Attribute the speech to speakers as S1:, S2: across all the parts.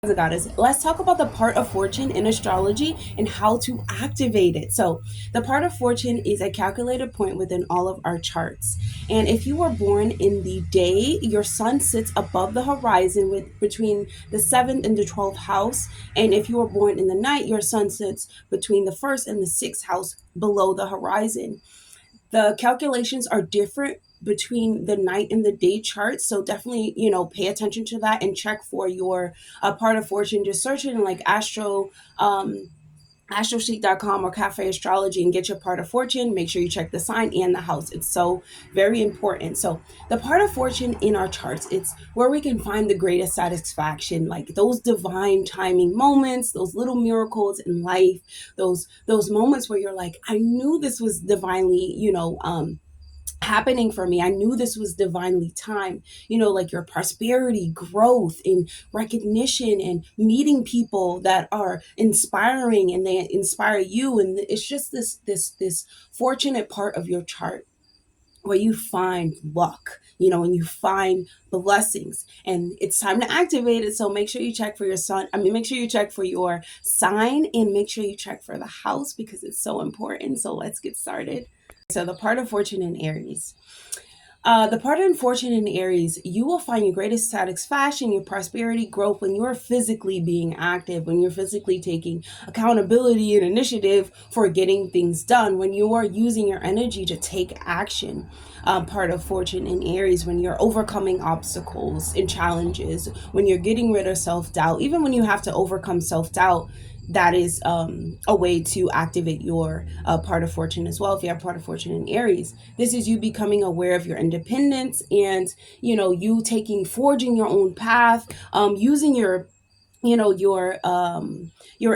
S1: Goddess, let's talk about the part of fortune in astrology and how to activate it. So the part of fortune is a calculated point within all of our charts, and if you were born in the day, your sun sits above the horizon with between the 7th and the 12th house, and if you were born in the night, your sun sits between the 1st and the 6th house below the horizon. The calculations are different between the night and the day charts, so definitely, pay attention to that and check for your part of fortune. Just search it in like astroseek.com or cafe astrology and get your part of fortune. Make sure you check the sign and the house. It's so very important. So the part of fortune in our charts, it's where we can find the greatest satisfaction, like those divine timing moments, those little miracles in life, those moments where you're like, I knew this was divinely, happening for me. I knew this was divinely time, like your prosperity, growth, and recognition, and meeting people that are inspiring and they inspire you. And it's just this fortunate part of your chart where you find luck, and you find blessings, and it's time to activate it. So make sure you check for your sun. Make sure you check for your sign, and make sure you check for the house because it's so important. So let's get started. So the part of fortune in Aries. The part of fortune in Aries, you will find your greatest satisfaction, your prosperity, growth when you're physically being active, when you're physically taking accountability and initiative for getting things done, when you are using your energy to take action. Part of fortune in Aries, when you're overcoming obstacles and challenges, when you're getting rid of self-doubt, even when you have to overcome self-doubt, that is a way to activate your part of fortune as well. If you have part of fortune in Aries, this is you becoming aware of your independence and, you forging your own path, using your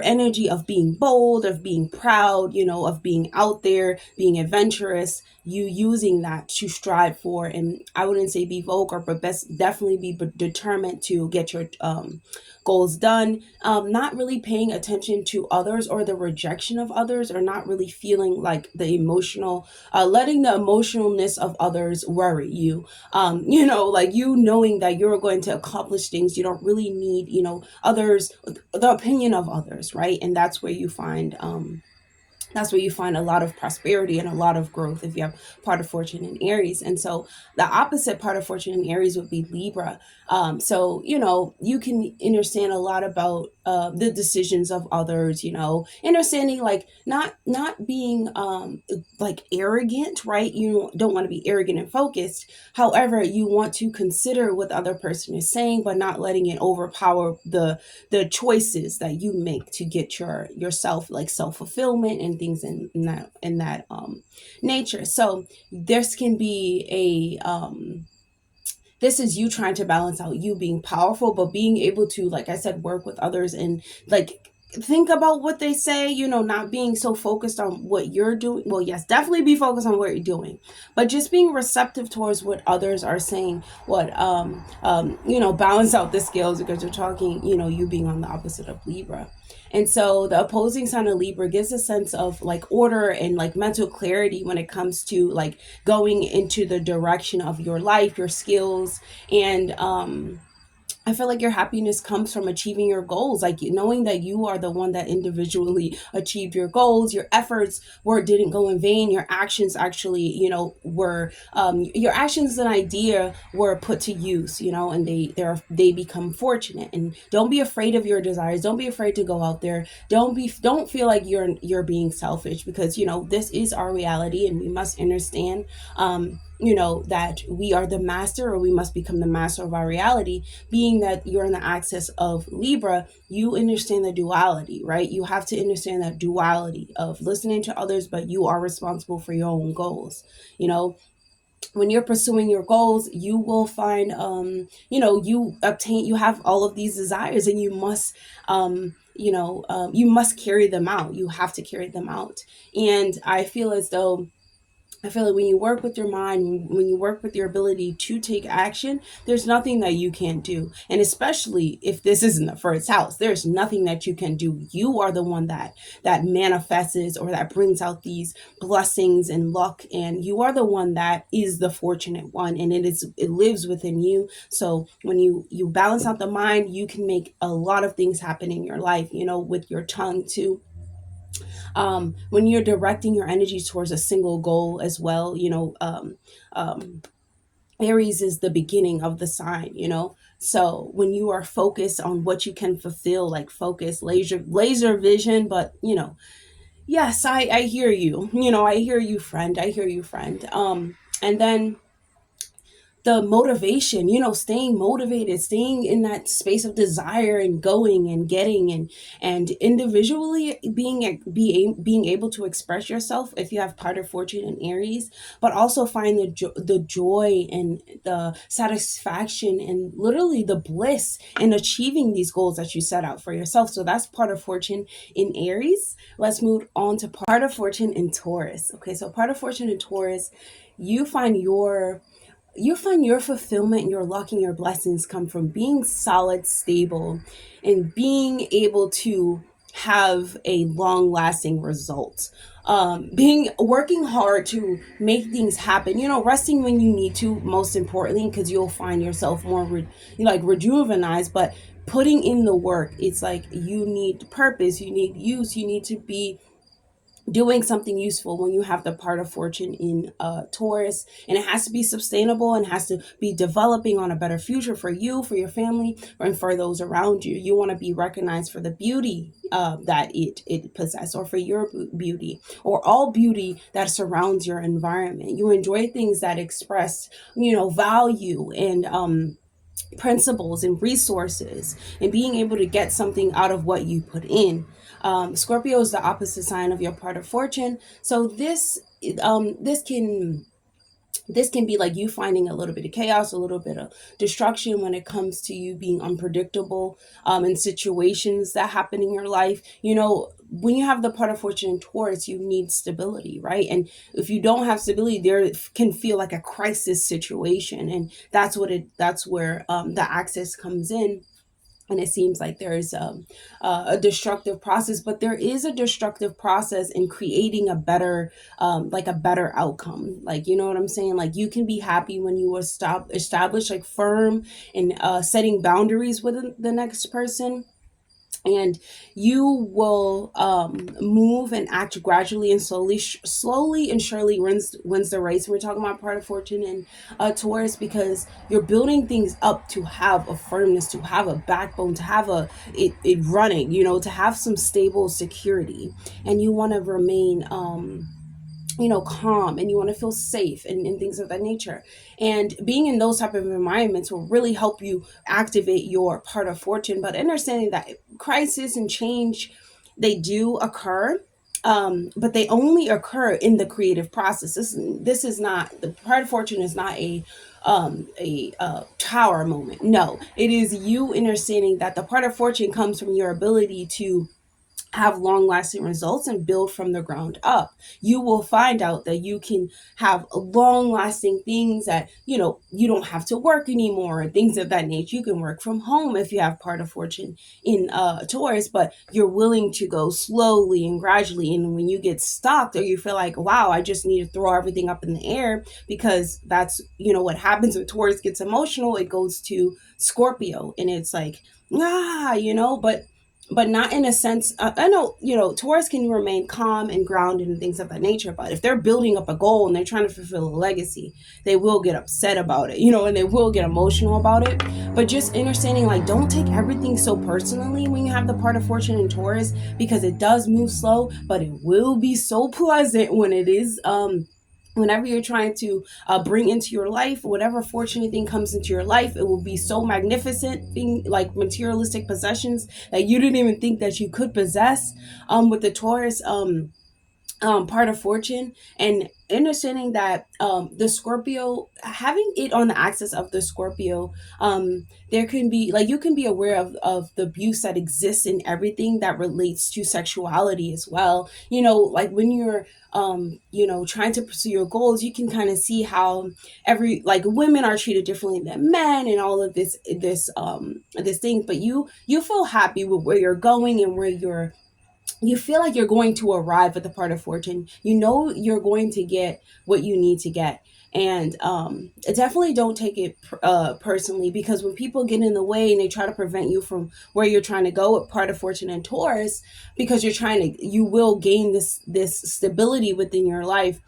S1: energy of being bold, of being proud, of being out there, being adventurous, you using that to strive for, and I wouldn't say be vocal, but best definitely be determined to get your goals done. Not really paying attention to others or the rejection of others, or not really feeling like the emotional, letting the emotionalness of others worry you. Like knowing that you're going to accomplish things. You don't really need, others, the opinion of others, right? And that's where you find a lot of prosperity and a lot of growth if you have part of fortune in Aries. And so the opposite part of fortune in Aries would be Libra. So, you can understand a lot about the decisions of others, understanding like not being like arrogant, right? You don't want to be arrogant and focused. However, you want to consider what the other person is saying, but not letting it overpower the choices that you make to get yourself like self-fulfillment and things in that nature. So this can be this is you trying to balance out you being powerful, but being able to, like I said, work with others and like think about what they say, not being so focused on what you're doing. Well, yes, definitely be focused on what you're doing, but just being receptive towards what others are saying, balance out the scales, because you're talking, you being on the opposite of Libra. And so the opposing sign of Libra gives a sense of like order and like mental clarity when it comes to like going into the direction of your life, your skills, and I feel like your happiness comes from achieving your goals, like knowing that you are the one that individually achieved your goals. Your efforts didn't go in vain. Your actions actually, were your actions and idea were put to use, and they become fortunate. And don't be afraid of your desires. Don't be afraid to go out there. Don't feel like you're being selfish, because this is our reality, and we must understand. That we are the master, or we must become the master of our reality. Being that you're in the axis of Libra, you understand the duality, right? You have to understand that duality of listening to others, but you are responsible for your own goals. When you're pursuing your goals, you will find, you have all of these desires, and you must, you must carry them out. You have to carry them out. And I feel as though I feel like when you work with your mind, when you work with your ability to take action, there's nothing that you can't do. And especially if this isn't the first house, there's nothing that you can do. You are the one that manifests or that brings out these blessings and luck, and you are the one that is the fortunate one, and it lives within you. So when you balance out the mind, you can make a lot of things happen in your life, with your tongue too. When you're directing your energy towards a single goal as well, um, Aries is the beginning of the sign, so when you are focused on what you can fulfill, like focus, laser vision. But yes, I hear you. I hear you, friend. I hear you, friend. And then the motivation, staying motivated, staying in that space of desire and going and getting and individually being able to express yourself if you have part of fortune in Aries, but also find the joy and the satisfaction and literally the bliss in achieving these goals that you set out for yourself. So that's part of fortune in Aries. Let's move on to part of fortune in Taurus. Okay, so part of fortune in Taurus, you find your fulfillment, your luck, and your blessings come from being solid, stable, and being able to have a long lasting result. Being working hard to make things happen, resting when you need to, most importantly, because you'll find yourself more rejuvenized. But putting in the work, it's like you need purpose, you need use, you need to be doing something useful when you have the part of fortune in Taurus, and it has to be sustainable and has to be developing on a better future for you, for your family, and for those around you. You want to be recognized for the beauty that it possesses, or for your beauty, or all beauty that surrounds your environment. You enjoy things that express, value and principles and resources, and being able to get something out of what you put in. Scorpio is the opposite sign of your part of fortune. So this can be like you finding a little bit of chaos, a little bit of destruction when it comes to you being unpredictable in situations that happen in your life. When you have the part of fortune in Taurus, you need stability, right? And if you don't have stability, there can feel like a crisis situation, and that's where the axis comes in. And it seems like there's a destructive process, but there is a destructive process in creating a better like a better outcome. Like, you know what I'm saying? Like, you can be happy when you establish like firm and setting boundaries with the next person, and you will move and act gradually and slowly and surely wins the race. We're talking about part of fortune and Taurus, because you're building things up to have a firmness, to have a backbone, to have it running, to have some stable security, and you want to remain calm, and you want to feel safe, and things of that nature. And being in those type of environments will really help you activate your part of fortune. But understanding that crisis and change, they do occur, but they only occur in the creative process. This is not, the part of fortune is not a tower moment. No, it is you understanding that the part of fortune comes from your ability to have long lasting results and build from the ground up. You will find out that you can have long lasting things that, you don't have to work anymore and things of that nature. You can work from home if you have part of fortune in Taurus, but you're willing to go slowly and gradually. And when you get stuck, or you feel like, wow, I just need to throw everything up in the air, because that's, what happens when Taurus gets emotional, it goes to Scorpio, and it's like, but not in a sense. I know, Taurus can remain calm and grounded and things of that nature, but if they're building up a goal and they're trying to fulfill a legacy, they will get upset about it, and they will get emotional about it. But just understanding, like, don't take everything so personally when you have the part of fortune in Taurus, because it does move slow, but it will be so pleasant when it is whenever you're trying to bring into your life whatever fortunate thing comes into your life. It will be so magnificent, thing like materialistic possessions that you didn't even think that you could possess. With the Taurus, part of fortune, and understanding that the Scorpio, having it on the axis of the Scorpio, there can be like, you can be aware of the abuse that exists in everything that relates to sexuality as well. Like when you're trying to pursue your goals, you can kind of see how every like women are treated differently than men and all of this thing, but you feel happy with where you're going and where you feel like you're going to arrive at the part of fortune. You're going to get what you need to get. And definitely don't take it personally, because when people get in the way and they try to prevent you from where you're trying to go with part of fortune and Taurus, because you will gain this stability within your life.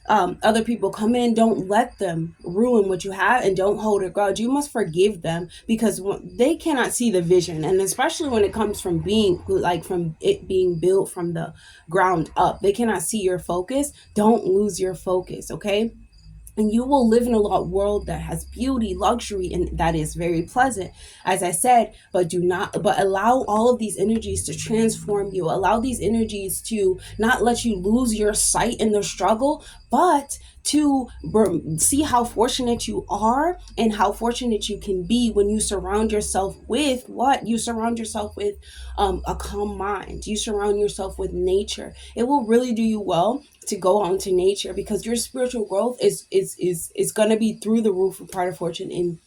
S1: Other people come in, don't let them ruin what you have, and don't hold a grudge. You must forgive them, because they cannot see the vision, and especially when it comes from from it being built from the ground up, they cannot see your focus. Don't lose your focus, okay? And you will live in a world that has beauty, luxury, and that is very pleasant, as I said. But allow all of these energies to transform you. Allow these energies to not let you lose your sight in the struggle, but to see how fortunate you are and how fortunate you can be when you surround yourself with what you surround yourself with. A calm mind. You surround yourself with nature. It will really do you well to go out into nature, because your spiritual growth is going to be through the roof of part of fortune in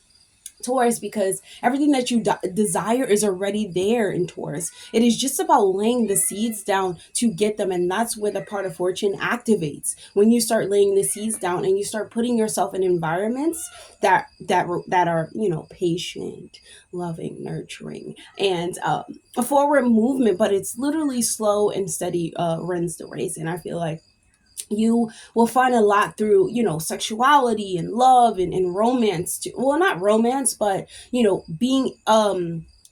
S1: Taurus, because everything that you desire is already there in Taurus. It is just about laying the seeds down to get them, and that's where the part of fortune activates. When you start laying the seeds down and you start putting yourself in environments that are patient, loving, nurturing, and a forward movement, but it's literally slow and steady runs the race. And I feel like you will find a lot through sexuality and love and romance too. Well, not romance, but being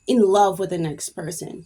S1: in love with the next person,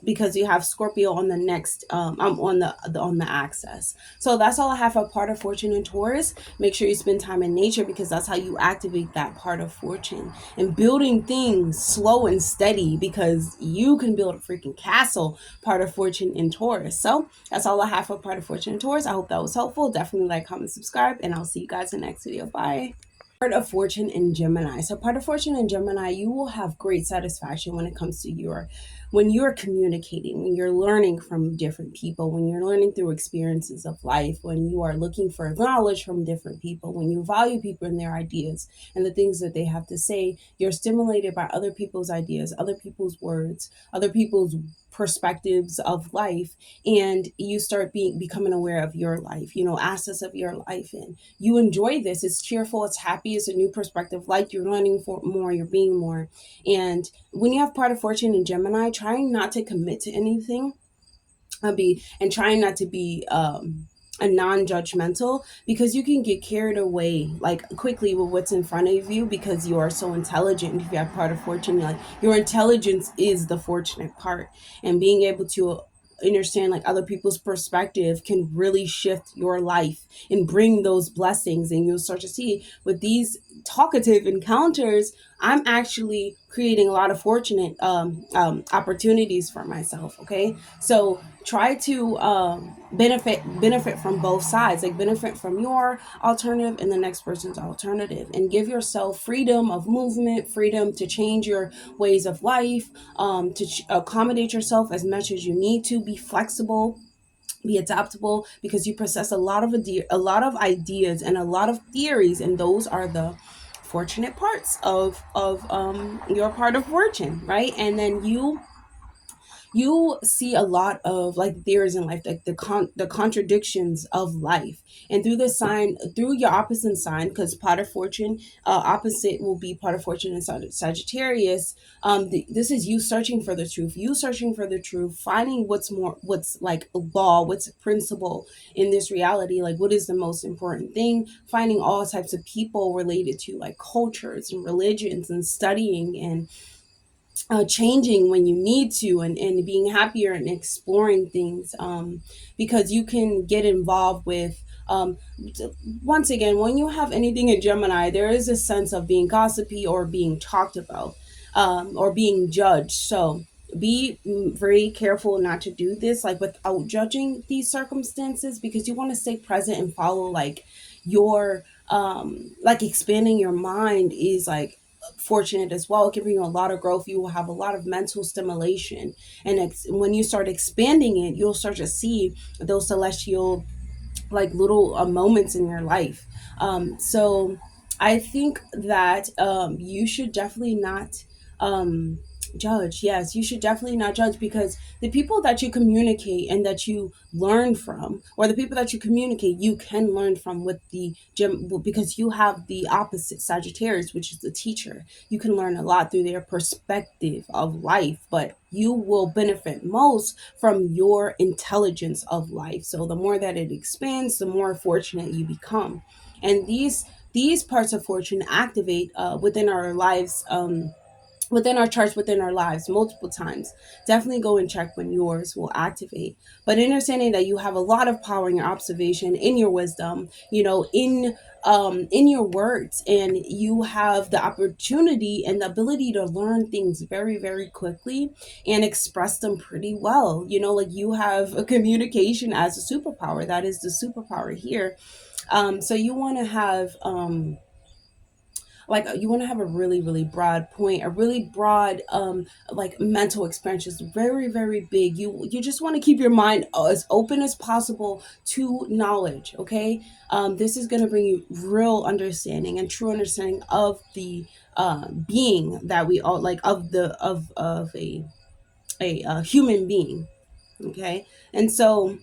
S1: because you have Scorpio on the next on the axis. So that's all I have for part of fortune and Taurus. Make sure you spend time in nature, because that's how you activate that part of fortune, and building things slow and steady, because you can build a freaking castle, part of fortune in Taurus. So that's all I have for part of fortune and Taurus. I hope that was helpful. Definitely like, comment, subscribe, and I'll see you guys in the next video. Bye. Part of fortune in Gemini. So part of fortune in Gemini, you will have great satisfaction when it comes to when you're communicating, when you're learning from different people, when you're learning through experiences of life, when you are looking for knowledge from different people, when you value people and their ideas and the things that they have to say. You're stimulated by other people's ideas, other people's words, other people's perspectives of life, and you start becoming aware of your life, assets of your life, and you enjoy this. It's cheerful, it's happy, it's a new perspective. Like, you're learning for more, you're being more. And when you have part of fortune in Gemini, trying not to commit to anything, and trying not to be a non-judgmental, because you can get carried away like quickly with what's in front of you, because you are so intelligent. If you have part of fortune, your intelligence is the fortunate part, and being able to understand like other people's perspective can really shift your life and bring those blessings. And you'll start to see with these talkative encounters, I'm actually creating a lot of fortunate opportunities for myself. Okay, so try to benefit from both sides, like benefit from your alternative and the next person's alternative, and give yourself freedom of movement, freedom to change your ways of life, to accommodate yourself as much as you need to. Be flexible, be adaptable, because you possess a lot of ideas and a lot of theories, and those are the fortunate parts of your part of fortune, right? And then you see a lot of like theories in life, like the contradictions of life, and through your opposite sign, because part of fortune opposite will be part of fortune in Sagittarius. This is you searching for the truth, finding what's like law, what's principle in this reality, like what is the most important thing, finding all types of people related to like cultures and religions, and studying and changing when you need to, and being happier and exploring things, because you can get involved with once again, when you have anything in Gemini, there is a sense of being gossipy or being talked about, or being judged. So be very careful not to do this like without judging these circumstances, because you want to stay present and follow like your like expanding your mind is like fortunate as well. It can bring you a lot of growth. You will have a lot of mental stimulation, and when you start expanding it, you'll start to see those celestial like little moments in your life. So I think that you should definitely not um, judge. Yes, you should definitely not judge, because the people that you communicate and that you learn from, or the people that you communicate, you can learn from with the gym, because you have the opposite Sagittarius, which is the teacher. You can learn a lot through their perspective of life, but you will benefit most from your intelligence of life. So the more that it expands, the more fortunate you become. And these parts of fortune activate within our lives, within our charts, within our lives multiple times. Definitely go and check when yours will activate. But understanding that you have a lot of power in your observation, in your wisdom, in your words, and you have the opportunity and the ability to learn things very, very quickly and express them pretty well. Like you have a communication as a superpower. That is the superpower here. So you want to have you want to have a really, really broad point, a really broad like mental expansion is very, very big. You just want to keep your mind as open as possible to knowledge. Okay, this is going to bring you real understanding and true understanding of the being that we all like, of a human being. Okay, and so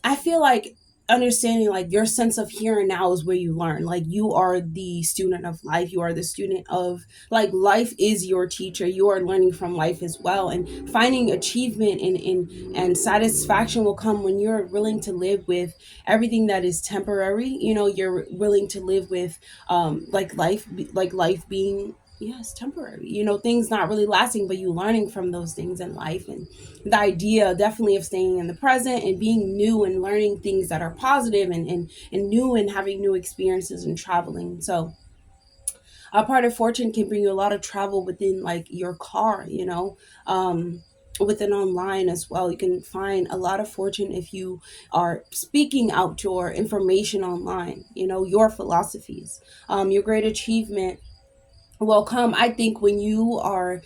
S1: I feel like understanding like your sense of here and now is where you learn. Like you are the student of life. You are the student of like life is your teacher. You are learning from life as well. And finding achievement and satisfaction will come when you're willing to live with everything that is temporary. You're willing to live with like life being, yes, temporary, things not really lasting, but you learning from those things in life. And the idea definitely of staying in the present and being new and learning things that are positive, and new, and having new experiences and traveling. So a part of fortune can bring you a lot of travel within like your car, within online as well. You can find a lot of fortune if you are speaking out your information online, your philosophies, your great achievement will come, I think, when you are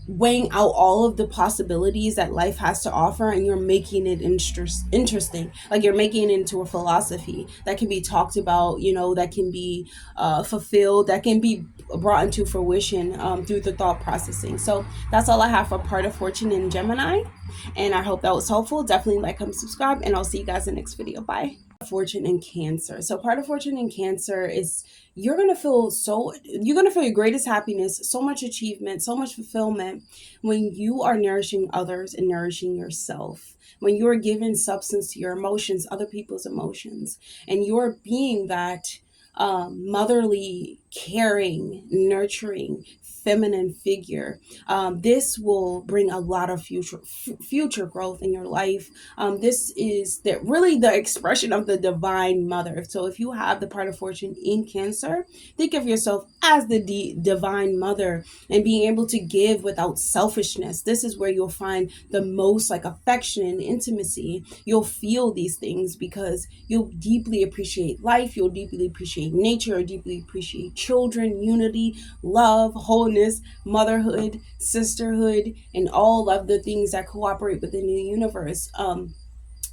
S1: weighing out all of the possibilities that life has to offer, and you're making it interesting. Like you're making it into a philosophy that can be talked about, that can be fulfilled, that can be brought into fruition through the thought processing. So that's all I have for part of fortune in Gemini, and I hope that was helpful. Definitely like, comment, subscribe, and I'll see you guys in the next video. Bye. Fortune in Cancer. So part of fortune in Cancer is you're going to feel your greatest happiness, so much achievement, so much fulfillment when you are nourishing others and nourishing yourself. When you are giving substance to your emotions, other people's emotions, and you're being that motherly, caring, nurturing, feminine figure. This will bring a lot of future growth in your life. This is really the expression of the divine mother. So if you have the part of fortune in Cancer, think of yourself as the divine mother, and being able to give without selfishness. This is where you'll find the most like affection and intimacy. You'll feel these things because you'll deeply appreciate life. You'll deeply appreciate nature. You'll deeply appreciate children, unity, love, wholeness, motherhood, sisterhood, and all of the things that cooperate within the universe.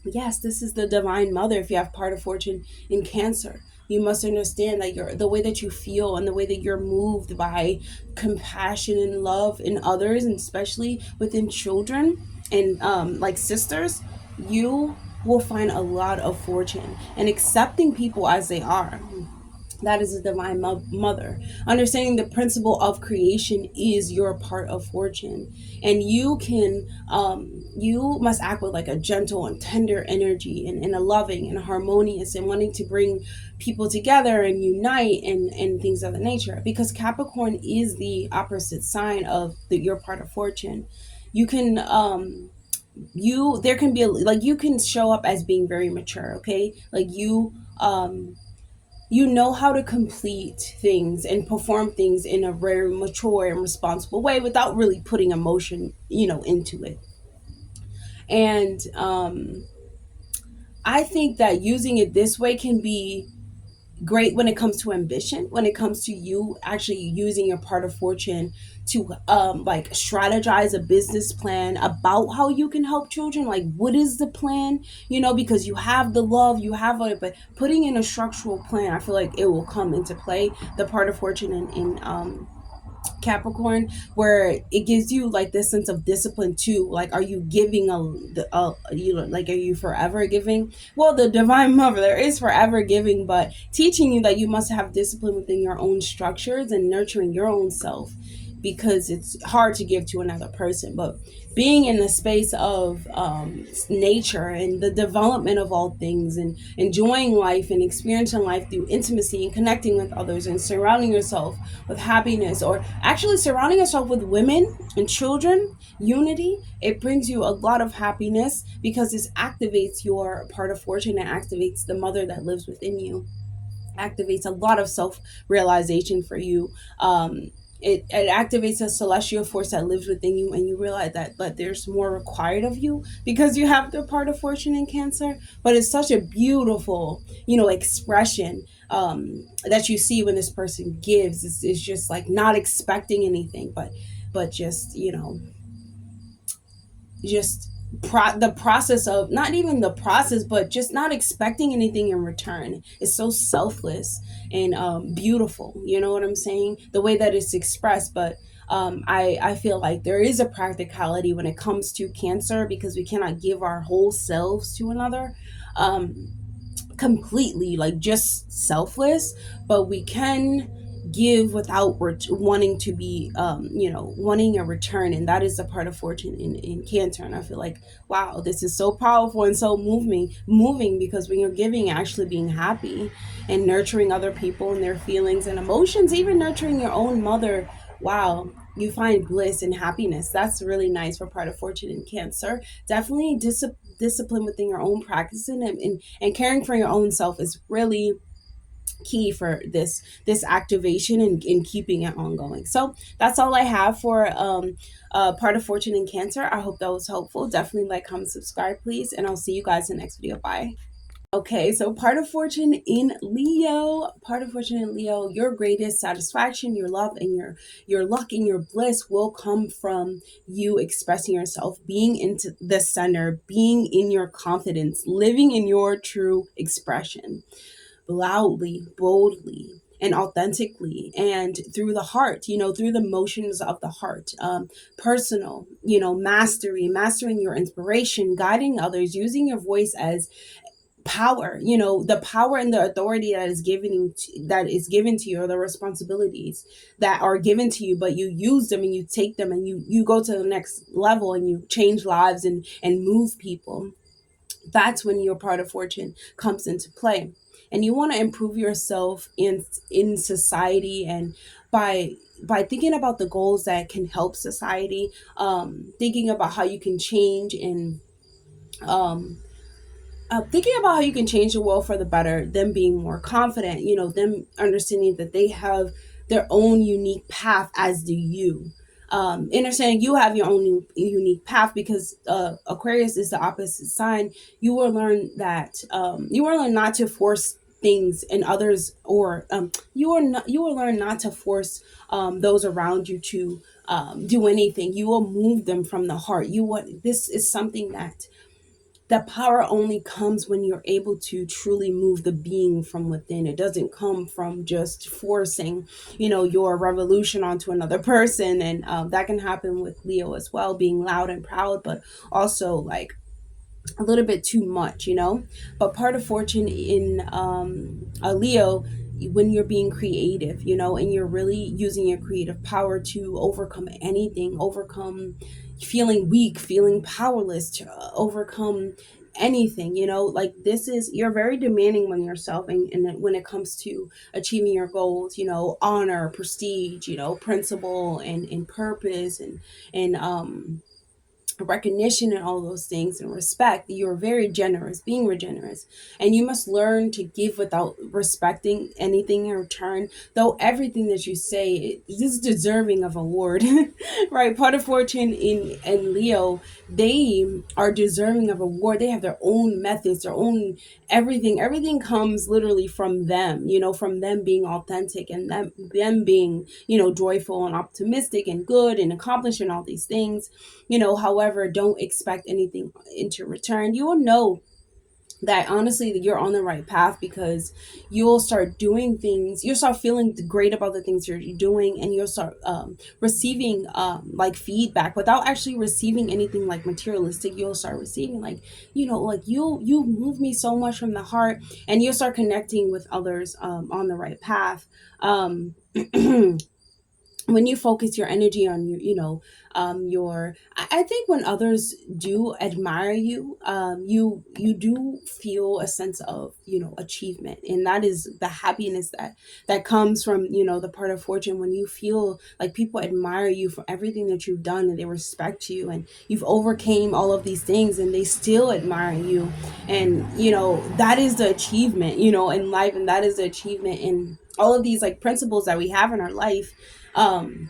S1: Yes, this is the divine mother. If you have part of fortune in Cancer, you must understand that the way that you feel and the way that you're moved by compassion and love in others, and especially within children and like sisters, you will find a lot of fortune and accepting people as they are. That is a divine mother. Understanding the principle of creation is your part of fortune, and you must act with like a gentle and tender energy, and a loving and harmonious, and wanting to bring people together and unite, and things of the nature. Because Capricorn is the opposite sign of your part of fortune. You can there can be like you can show up as being very mature. Okay, like you know how to complete things and perform things in a very mature and responsible way without really putting emotion, into it. And I think that using it this way can be great when it comes to ambition, when it comes to you actually using your part of fortune to like strategize a business plan about how you can help children. Like, what is the plan? Because you have the love, you have it, but putting in a structural plan, I feel like it will come into play. The part of fortune in Capricorn, where it gives you like this sense of discipline too. Like, are you giving like, are you forever giving? Well, the divine mother, there is forever giving, but teaching you that you must have discipline within your own structures and nurturing your own self, because it's hard to give to another person. But being in the space of nature and the development of all things, and enjoying life and experiencing life through intimacy and connecting with others, and surrounding yourself with happiness, or actually surrounding yourself with women and children, unity, it brings you a lot of happiness, because this activates your part of fortune and activates the mother that lives within you, activates a lot of self realization for you. It activates a celestial force that lives within you, and you realize that, but there's more required of you because you have the part of fortune in Cancer. But it's such a beautiful, expression that you see when this person gives. It's just like not expecting anything, but just the process of, not even the process, but just not expecting anything in return is so selfless and beautiful. You know what I'm saying? The way that it's expressed. But I feel like there is a practicality when it comes to Cancer, because we cannot give our whole selves to another. Completely, like, just selfless, but we can give without wanting to be wanting a return. And that is the part of fortune in Cancer. And I feel like, wow, this is so powerful and so moving, because when you're giving, actually being happy and nurturing other people and their feelings and emotions, even nurturing your own mother, wow, you find bliss and happiness. That's really nice for part of fortune in Cancer. Definitely discipline within your own practice, and caring for your own self is really key for this activation, and keeping it ongoing. So that's all I have for part of fortune in Cancer. I hope that was helpful. Definitely like, comment, subscribe, please, and I'll see you guys in the next video. Bye. Okay, so part of fortune in Leo, your greatest satisfaction, your love, and your luck and your bliss will come from you expressing yourself, being into the center, being in your confidence, living in your true expression, loudly, boldly, and authentically, and through the heart, through the motions of the heart. Personal, mastering your inspiration, guiding others, using your voice as power, the power and the authority that is given to you, or the responsibilities that are given to you, but you use them and you take them, and you go to the next level, and you change lives and move people. That's when your part of fortune comes into play. And you want to improve yourself in society, and by thinking about the goals that can help society, thinking about how you can change, and um thinking about how you can change the world for the better, them being more confident, them understanding that they have their own unique path, as do you. Understanding you have your own unique path, because Aquarius is the opposite sign. You will learn not to force things in others, or you will learn not to force those around you to do anything. You will move them from the heart. This is something that power only comes when you're able to truly move the being from within. It doesn't come from just forcing, your revolution onto another person. And that can happen with Leo as well, being loud and proud, but also like a little bit too much, But part of fortune in a Leo, when you're being creative, and you're really using your creative power to overcome anything, overcome feeling weak, feeling powerless, to overcome anything, like, you're very demanding on yourself, and when it comes to achieving your goals, honor, prestige, principle, and purpose, and recognition and all those things and respect, you're very generous, being generous, and you must learn to give without respecting anything in return, though everything that you say is deserving of award. Right? Part of fortune in Leo, they are deserving of award. They have their own methods, their own everything comes literally from them, from them being authentic, and them being, joyful and optimistic and good and accomplishing all these things. However, don't expect anything into return. You will know that honestly that you're on the right path, because you'll start doing things, you'll start feeling great about the things you're doing, and you'll start receiving like feedback without actually receiving anything like materialistic. You'll start receiving like, like you move me so much from the heart, and you'll start connecting with others on the right path. When you focus your energy on your I think when others do admire you, you do feel a sense of achievement, and that is the happiness that comes from the part of fortune, when you feel like people admire you for everything that you've done, and they respect you, and you've overcame all of these things, and they still admire you. And that is the achievement in life, and that is the achievement in all of these like principles that we have in our life. um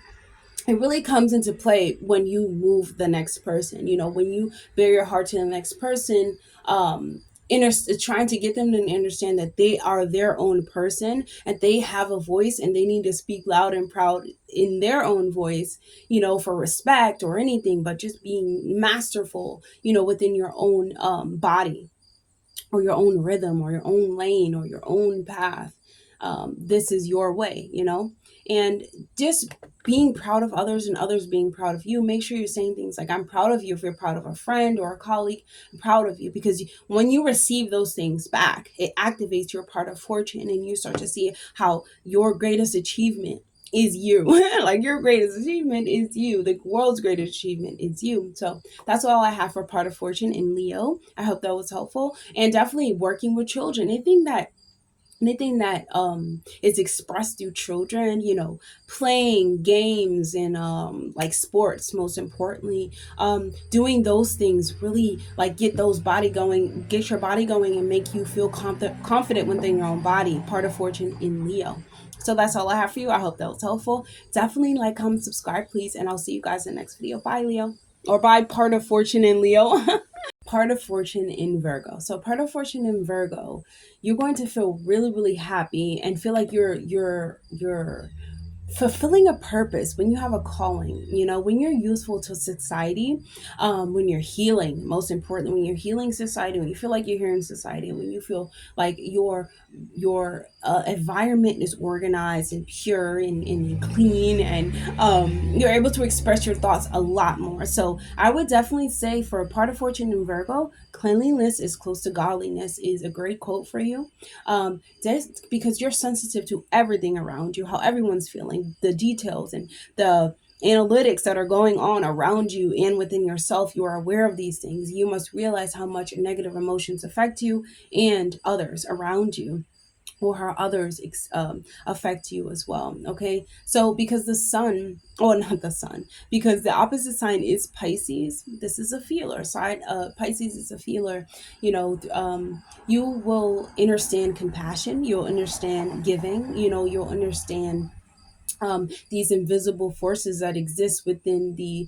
S1: it really comes into play when you move the next person, when you bear your heart to the next person. Inter- Trying to get them to understand that they are their own person, and they have a voice, and they need to speak loud and proud in their own voice, for respect or anything, but just being masterful within your own body, or your own rhythm, or your own lane, or your own path. This is your way, and just being proud of others, and others being proud of you. Make sure you're saying things like, I'm proud of you. If you're proud of a friend or a colleague, I'm proud of you, because when you receive those things back, it activates your part of fortune, and you start to see how your greatest achievement is you. Like, your greatest achievement is you. The world's greatest achievement is you. So that's all I have for part of fortune in Leo. I hope that was helpful. And definitely working with children. Anything that is expressed through children, playing games, and like sports, most importantly, doing those things really like get your body going, and make you feel confident within your own body. Part of fortune in Leo. So that's all I have for you. I hope that was helpful. Definitely like, comment, subscribe, please, and I'll see you guys in the next video. Bye, Leo. Or bye, part of fortune in Leo. Part of fortune in Virgo. So part of fortune in Virgo, you're going to feel really, really happy, and feel like you're fulfilling a purpose, when you have a calling, when you're useful to society, when you're healing, most importantly, when you're healing society, when you feel like you're healing society, when you feel like your environment is organized and pure and clean, and you're able to express your thoughts a lot more. So I would definitely say, for a part of fortune in Virgo, cleanliness is close to godliness is a great quote for you. Just because you're sensitive to everything around you, how everyone's feeling, the details, and the analytics that are going on around you and within yourself. You are aware of these things. You must realize how much negative emotions affect you and others around you, or how others affect you as well. Okay, so because the sun, oh, not the sun, because the opposite sign is Pisces. This is a feeler sign. Pisces is a feeler. You will understand compassion, you'll understand giving, you'll understand these invisible forces that exist within the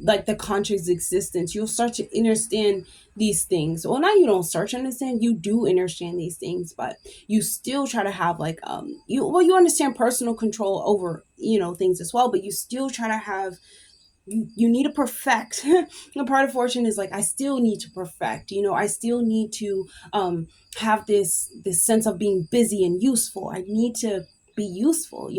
S1: like the conscious existence. You'll start to understand these things. Well, now you don't start to understand, you do understand these things, but you still try to have like you understand personal control over things as well, but you still try to have, you need to perfect. A part of fortune is like, I still need to perfect, I still need to have this sense of being busy and useful. I need to be useful,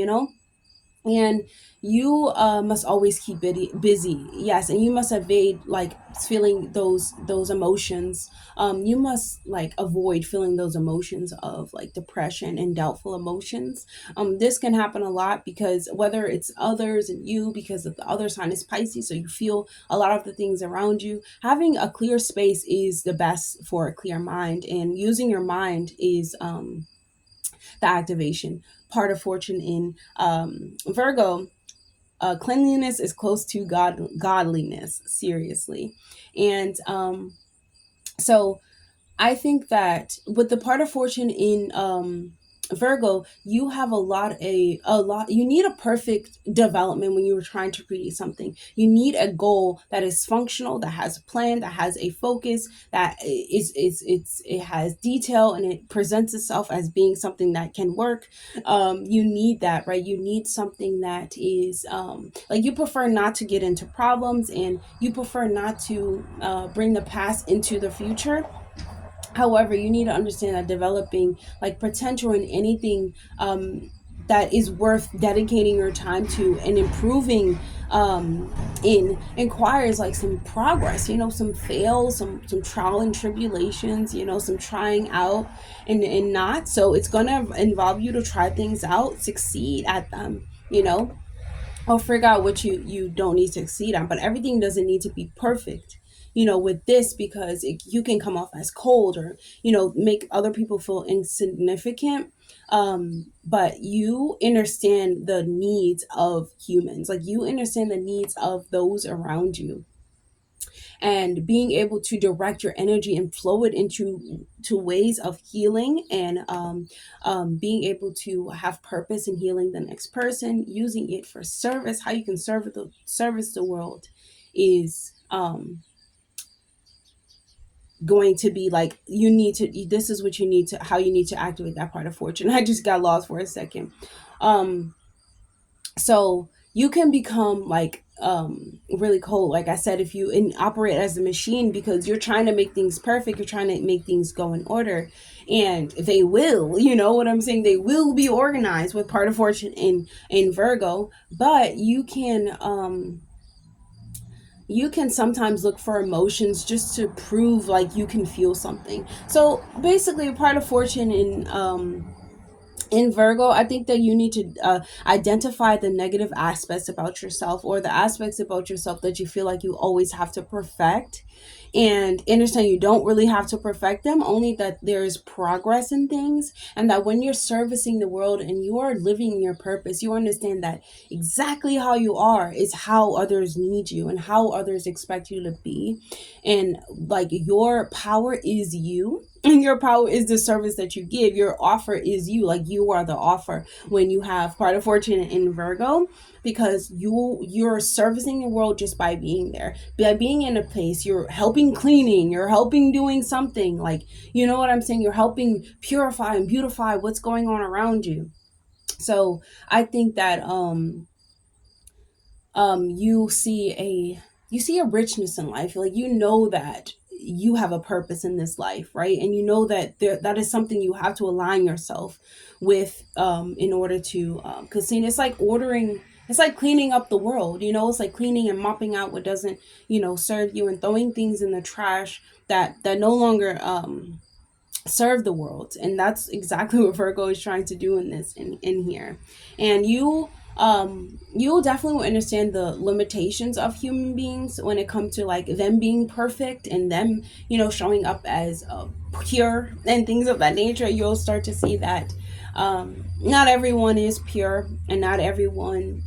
S1: and you must always keep busy. Yes, and you must evade like feeling those emotions. You must like avoid feeling those emotions of like depression and doubtful emotions. This can happen a lot, because whether it's others and you, because of the other sign is Pisces, so you feel a lot of the things around you. Having a clear space is the best for a clear mind, and using your mind is the activation. Part of fortune in Virgo, cleanliness is close to godliness, seriously. And so I think that with the part of fortune in Virgo, you have a lot. You need a perfect development when you were trying to create something. You need a goal that is functional, that has a plan, that has a focus, that it has detail, and it presents itself as being something that can work. You need that, right? You need something that is like, you prefer not to get into problems, and you prefer not to bring the past into the future. However, you need to understand that developing like potential in anything that is worth dedicating your time to and improving in requires like some progress, some fails, some trial and tribulations, some trying out and not. So it's gonna involve you to try things out, succeed at them, or figure out what you don't need to succeed on. But everything doesn't need to be perfect, with this, because you can come off as cold, or make other people feel insignificant. But you understand the needs of humans, like you understand the needs of those around you, and being able to direct your energy and flow it into to ways of healing, and being able to have purpose in healing the next person, using it for service, how you can service the world is going to be like, this is what you need to how you need to activate that part of fortune. I just got lost for a second. So you can become like really cold, like I said, if you operate as a machine, because you're trying to make things perfect, you're trying to make things go in order, and they will, what I'm saying, they will be organized with part of fortune in Virgo. But you can sometimes look for emotions just to prove like you can feel something. So basically, a part of fortune in Virgo, I think that you need to identify the negative aspects about yourself, or the aspects about yourself that you feel like you always have to perfect, and understand you don't really have to perfect them, only that there's progress in things, and that when you're servicing the world and you are living your purpose, you understand that exactly how you are is how others need you and how others expect you to be. And like, your power is you, and your power is the service that you give. Your offer is you, like you are the offer when you have part of fortune in Virgo, because you're servicing the world just by being there, by being in a place. You're helping cleaning, you're helping doing something, like, you know what I'm saying, you're helping purify and beautify what's going on around you. So I think that you see a richness in life, like, that you have a purpose in this life, right? And that that is something you have to align yourself with, in order to, because see, it's like cleaning up the world, it's like cleaning and mopping out what doesn't serve you, and throwing things in the trash that no longer serve the world. And that's exactly what Virgo is trying to do in here. And you'll definitely understand the limitations of human beings when it comes to like them being perfect, and them showing up as pure and things of that nature. You'll start to see that not everyone is pure, and not everyone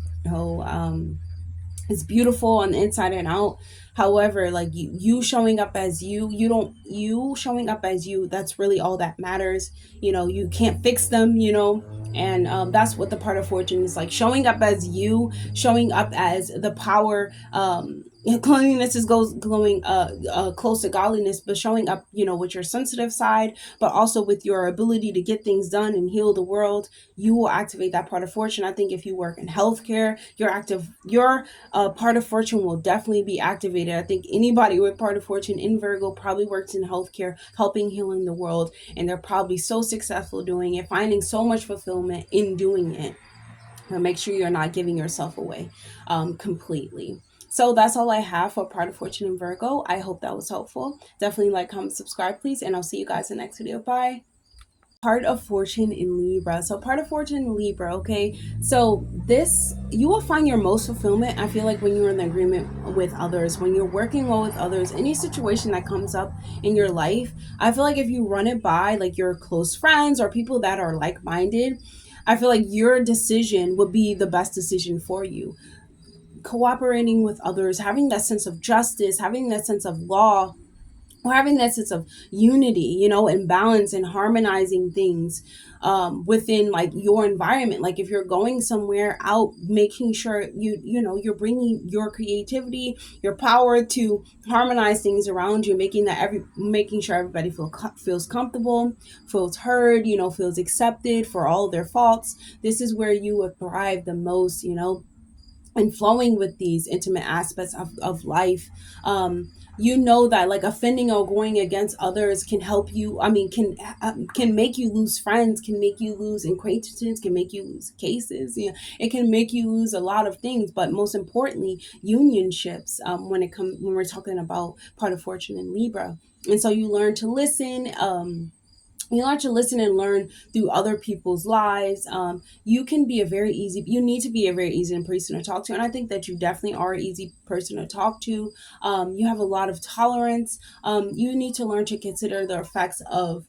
S1: is beautiful on the inside and out. However, like, you showing up as you showing up as you, that's really all that matters. You can't fix them, and that's what the part of fortune is like, showing up as you, showing up as the power. Cleanliness is going close to godliness, but showing up with your sensitive side, but also with your ability to get things done and heal the world. You will activate that part of fortune. I think if you work in healthcare, your part of fortune will definitely be activated. I think anybody with part of fortune in Virgo probably works in healthcare, helping healing the world, and they're probably so successful doing it, finding so much fulfillment in doing it. But make sure you're not giving yourself away completely. So that's all I have for part of fortune in Virgo. I hope that was helpful. Definitely like, comment, subscribe, please, and I'll see you guys in the next video. Bye. Part of fortune in Libra. So part of fortune in Libra, okay? So this, you will find your most fulfillment, I feel like, when you're in agreement with others, when you're working well with others. Any situation that comes up in your life, I feel like if you run it by like your close friends or people that are like-minded, I feel like your decision would be the best decision for you. cooperating with others, having that sense of justice, having that sense of law, or having that sense of unity, and balance, and harmonizing things within like your environment. Like if you're going somewhere out, making sure you're bringing your creativity, your power to harmonize things around you, making sure everybody feels comfortable, feels heard, feels accepted for all their faults. This is where you would thrive the most, and flowing with these intimate aspects of life. That like offending or going against others can help you, can make you lose friends, can make you lose acquaintances, can make you lose cases, it can make you lose a lot of things, but most importantly unionships, when we're talking about part of fortune in Libra. And so you learn to listen and learn through other people's lives. You need to be a very easy person to talk to. And I think that you definitely are an easy person to talk to. You have a lot of tolerance. You need to learn to consider the effects of,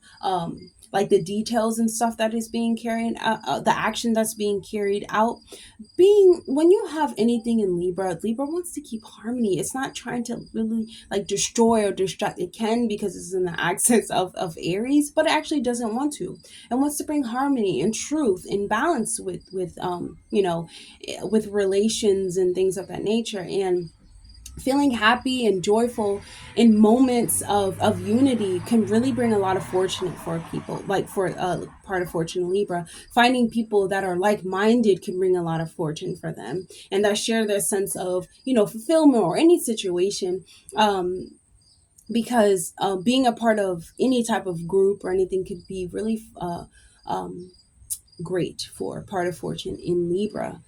S1: like the details and stuff that is being carried out, the action that's being carried out. When you have anything in Libra wants to keep harmony. It's not trying to really like destroy or distract. It can, because it's in the axis of Aries, but it actually doesn't want to. It wants to bring harmony and truth and balance with relations and things of that nature. And feeling happy and joyful in moments of unity can really bring a lot of fortune for people. Like for part of fortune in Libra, finding people that are like-minded can bring a lot of fortune for them, and that share their sense of fulfillment or any situation. Because being a part of any type of group or anything could be really um, great for part of fortune in Libra.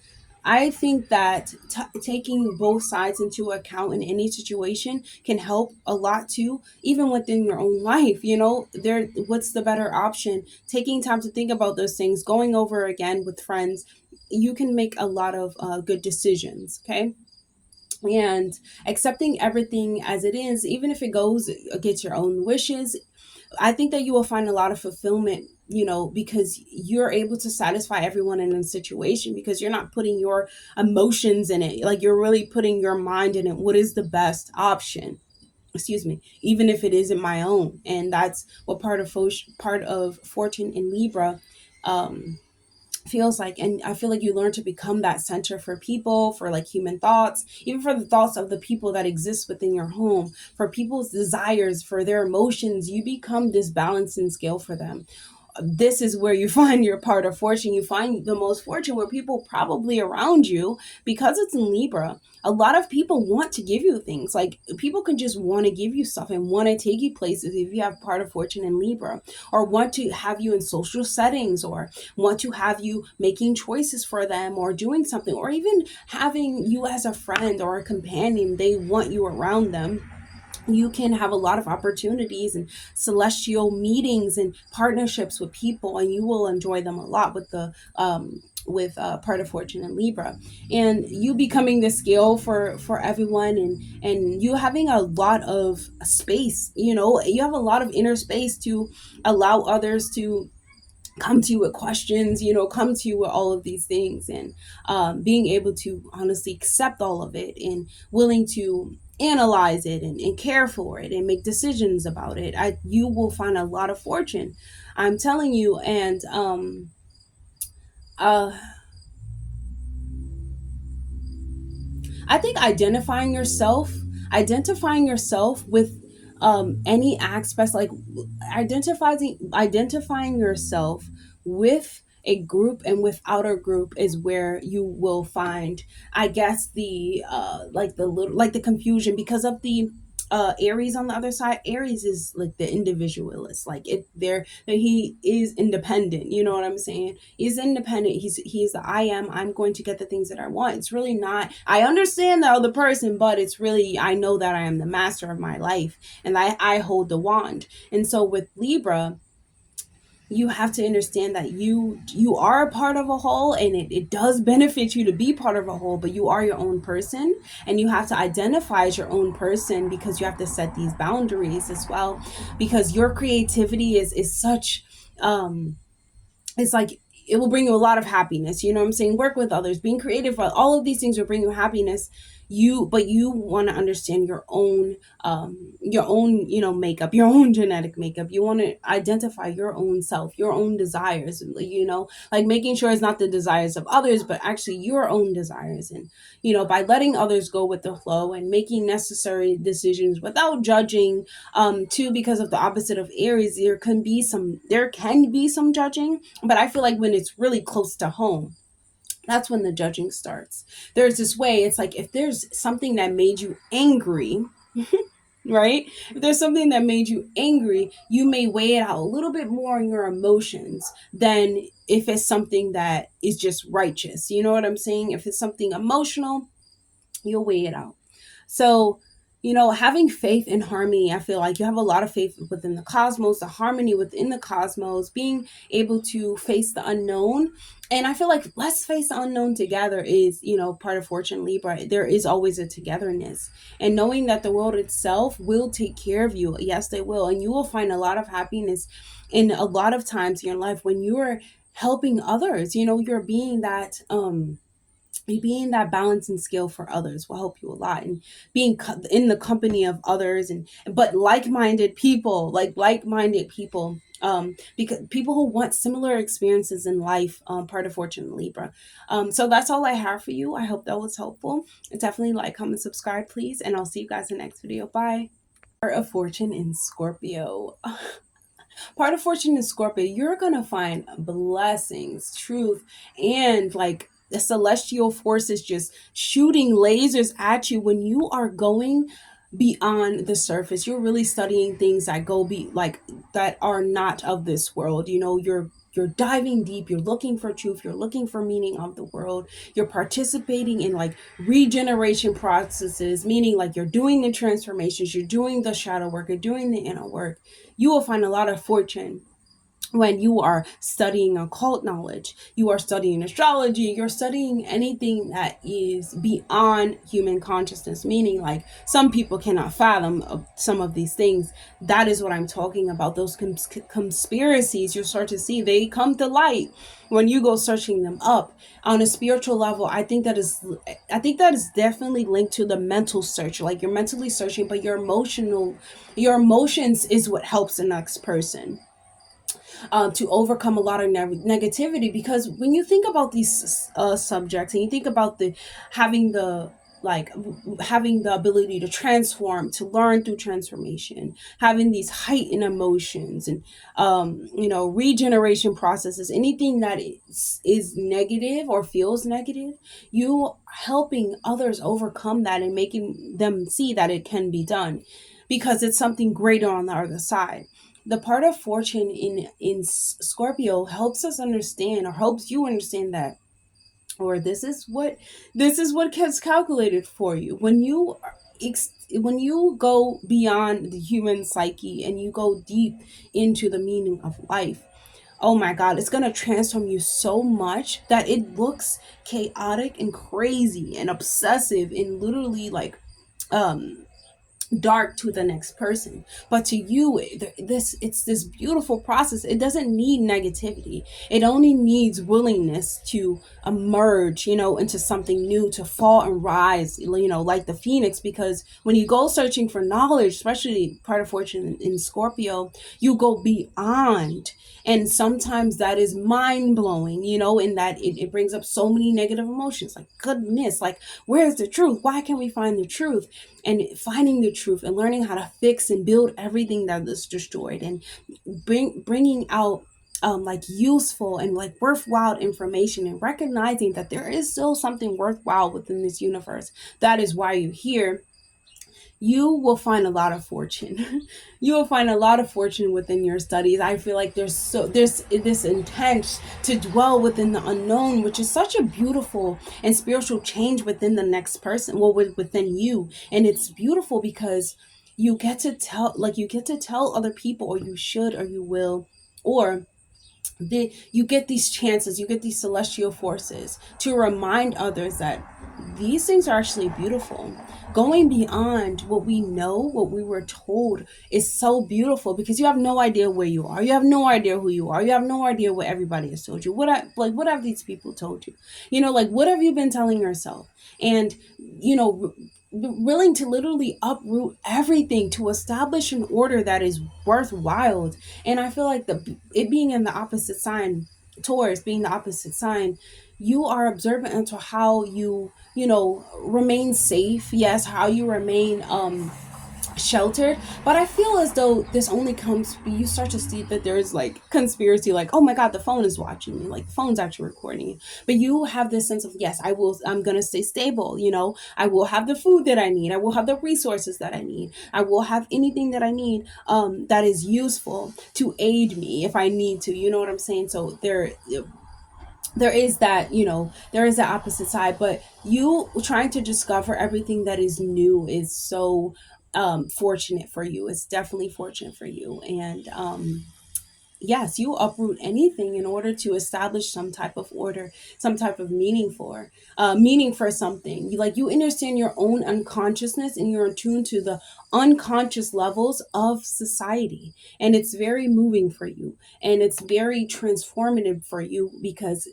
S1: I think that taking both sides into account in any situation can help a lot too, even within your own life. What's the better option? Taking time to think about those things, going over again with friends, you can make a lot of good decisions. Okay. And accepting everything as it is, even if it goes against your own wishes, I think that you will find a lot of fulfillment, because you're able to satisfy everyone in a situation, because you're not putting your emotions in it. Like you're really putting your mind in it. What is the best option? Excuse me, even if it isn't my own. And that's what part of fortune in Libra feels like. And I feel like you learn to become that center for people, for like human thoughts, even for the thoughts of the people that exist within your home, for people's desires, for their emotions. You become this balancing scale for them. This is where you find your part of fortune. You find the most fortune where people probably around you, because it's in Libra. A lot of people want to give you things. Like people can just want to give you stuff and want to take you places if you have part of fortune in Libra, or want to have you in social settings, or want to have you making choices for them, or doing something, or even having you as a friend or a companion. They want you around them. You can have a lot of opportunities and celestial meetings and partnerships with people, and you will enjoy them a lot with part of fortune in Libra. And you becoming the scale for everyone, and you having a lot of space. You have a lot of inner space to allow others to come to you with questions, come to you with all of these things, and being able to honestly accept all of it, and willing to analyze it, and care for it, and make decisions about it. You will find a lot of fortune, I'm telling you. And uh, I think identifying yourself with any aspects, like identifying yourself with a group and without a group, is where you will find, I guess, the like the little, like the confusion, because of the Aries on the other side. Aries is like the individualist, like it there he is independent, you know what I'm saying? He's independent. He's the I'm going to get the things that I want. It's really not, I understand the other person, but it's really, I know that I am the master of my life, and I hold the wand. And so with Libra, you have to understand that you are a part of a whole, and it does benefit you to be part of a whole, but you are your own person, and you have to identify as your own person, because you have to set these boundaries as well, because your creativity is such it's like it will bring you a lot of happiness. You know what I'm saying? Work with others, being creative, all of these things will bring you happiness. But you want to understand your own, makeup, your own genetic makeup. You want to identify your own self, your own desires, like making sure it's not the desires of others, but actually your own desires. And, by letting others go with the flow and making necessary decisions without judging, too, because of the opposite of Aries, there can be some judging, but I feel like when it's really close to home, that's when the judging starts. There's this way, it's like if there's something that made you angry, right? If there's something that made you angry, you may weigh it out a little bit more in your emotions than if it's something that is just righteous. You know what I'm saying? If it's something emotional, you'll weigh it out. So, having faith in harmony, I feel like you have a lot of faith within the cosmos, the harmony within the cosmos, being able to face the unknown. And I feel like let's face the unknown together is, part of Fortune Libra. There is always a togetherness. And knowing that the world itself will take care of you. Yes, they will. And you will find a lot of happiness in a lot of times in your life when you are helping others. You're being that balance and skill for others will help you a lot, and being in the company of others, but like-minded people, because people who want similar experiences in life, part of Fortune Libra. So that's all I have for you. I hope that was helpful. Definitely like, comment, subscribe, please, and I'll see you guys in the next video. Bye. Part of Fortune in Scorpio. Part of Fortune in Scorpio, you're gonna find blessings, truth, and like the celestial forces just shooting lasers at you when you are going beyond the surface. You're really studying things that that are not of this world. You're diving deep, you're looking for truth, you're looking for meaning of the world, you're participating in like regeneration processes, meaning like you're doing the transformations, you're doing the shadow work, you're doing the inner work. You will find a lot of fortune when you are studying occult knowledge, you are studying astrology, you're studying anything that is beyond human consciousness, meaning like some people cannot fathom some of these things. That is what I'm talking about. Those conspiracies you start to see, they come to light when you go searching them up on a spiritual level. I think that is definitely linked to the mental search. Like you're mentally searching, but your emotions is what helps the next person to overcome a lot of negativity. Because when you think about these subjects, and you think about having the having the ability to transform, to learn through transformation, having these heightened emotions, and regeneration processes, anything that is negative or feels negative, you helping others overcome that and making them see that it can be done, because it's something greater on the other side. The part of fortune in Scorpio helps us understand, or helps you understand that, or this is what gets calculated for you when you go beyond the human psyche and you go deep into the meaning of life. Oh my God, it's going to transform you so much that it looks chaotic and crazy and obsessive and literally like dark to the next person, but to you it's this beautiful process. It doesn't need negativity, it only needs willingness to emerge into something new, to fall and rise, like the phoenix. Because when you go searching for knowledge, especially part of fortune in Scorpio, you go beyond, and sometimes that is mind-blowing, in that it brings up so many negative emotions, like goodness, like where's the truth, why can't we find the truth? And finding the truth and learning how to fix and build everything that is destroyed, and bringing out like useful and like worthwhile information, and recognizing that there is still something worthwhile within this universe. That is why you're here. You will find a lot of fortune. You will find a lot of fortune within your studies. I feel like there's this intent to dwell within the unknown, which is such a beautiful and spiritual change within the next person, within you. And it's beautiful because you get to tell other people, or you should, or you will, or you get these chances, you get these celestial forces to remind others that these things are actually beautiful. Going beyond what we know, what we were told, is so beautiful, because you have no idea where you are. You have no idea who you are. You have no idea what everybody has told you. What have these people told you? Like, what have you been telling yourself? And willing to literally uproot everything to establish an order that is worthwhile. And I feel like it being in the opposite sign, Taurus being the opposite sign, you are observant into how remain safe. Yes, how you remain sheltered. But I feel as though this only comes, you start to see that there's like conspiracy, like, oh my god, the phone is watching me, like the phone's actually recording you. But you have this sense of, yes, I'm gonna stay stable. I will have the food that I need, I will have the resources that I need, I will have anything that I need that is useful to aid me if I need to, you know what I'm saying? So there is that, there is the opposite side. But you trying to discover everything that is new is so fortunate for you. It's definitely fortunate for you. And yes, you uproot anything in order to establish some type of order, some type of meaning for something. You understand your own unconsciousness, and you're attuned to the unconscious levels of society, and it's very moving for you, and it's very transformative for you, because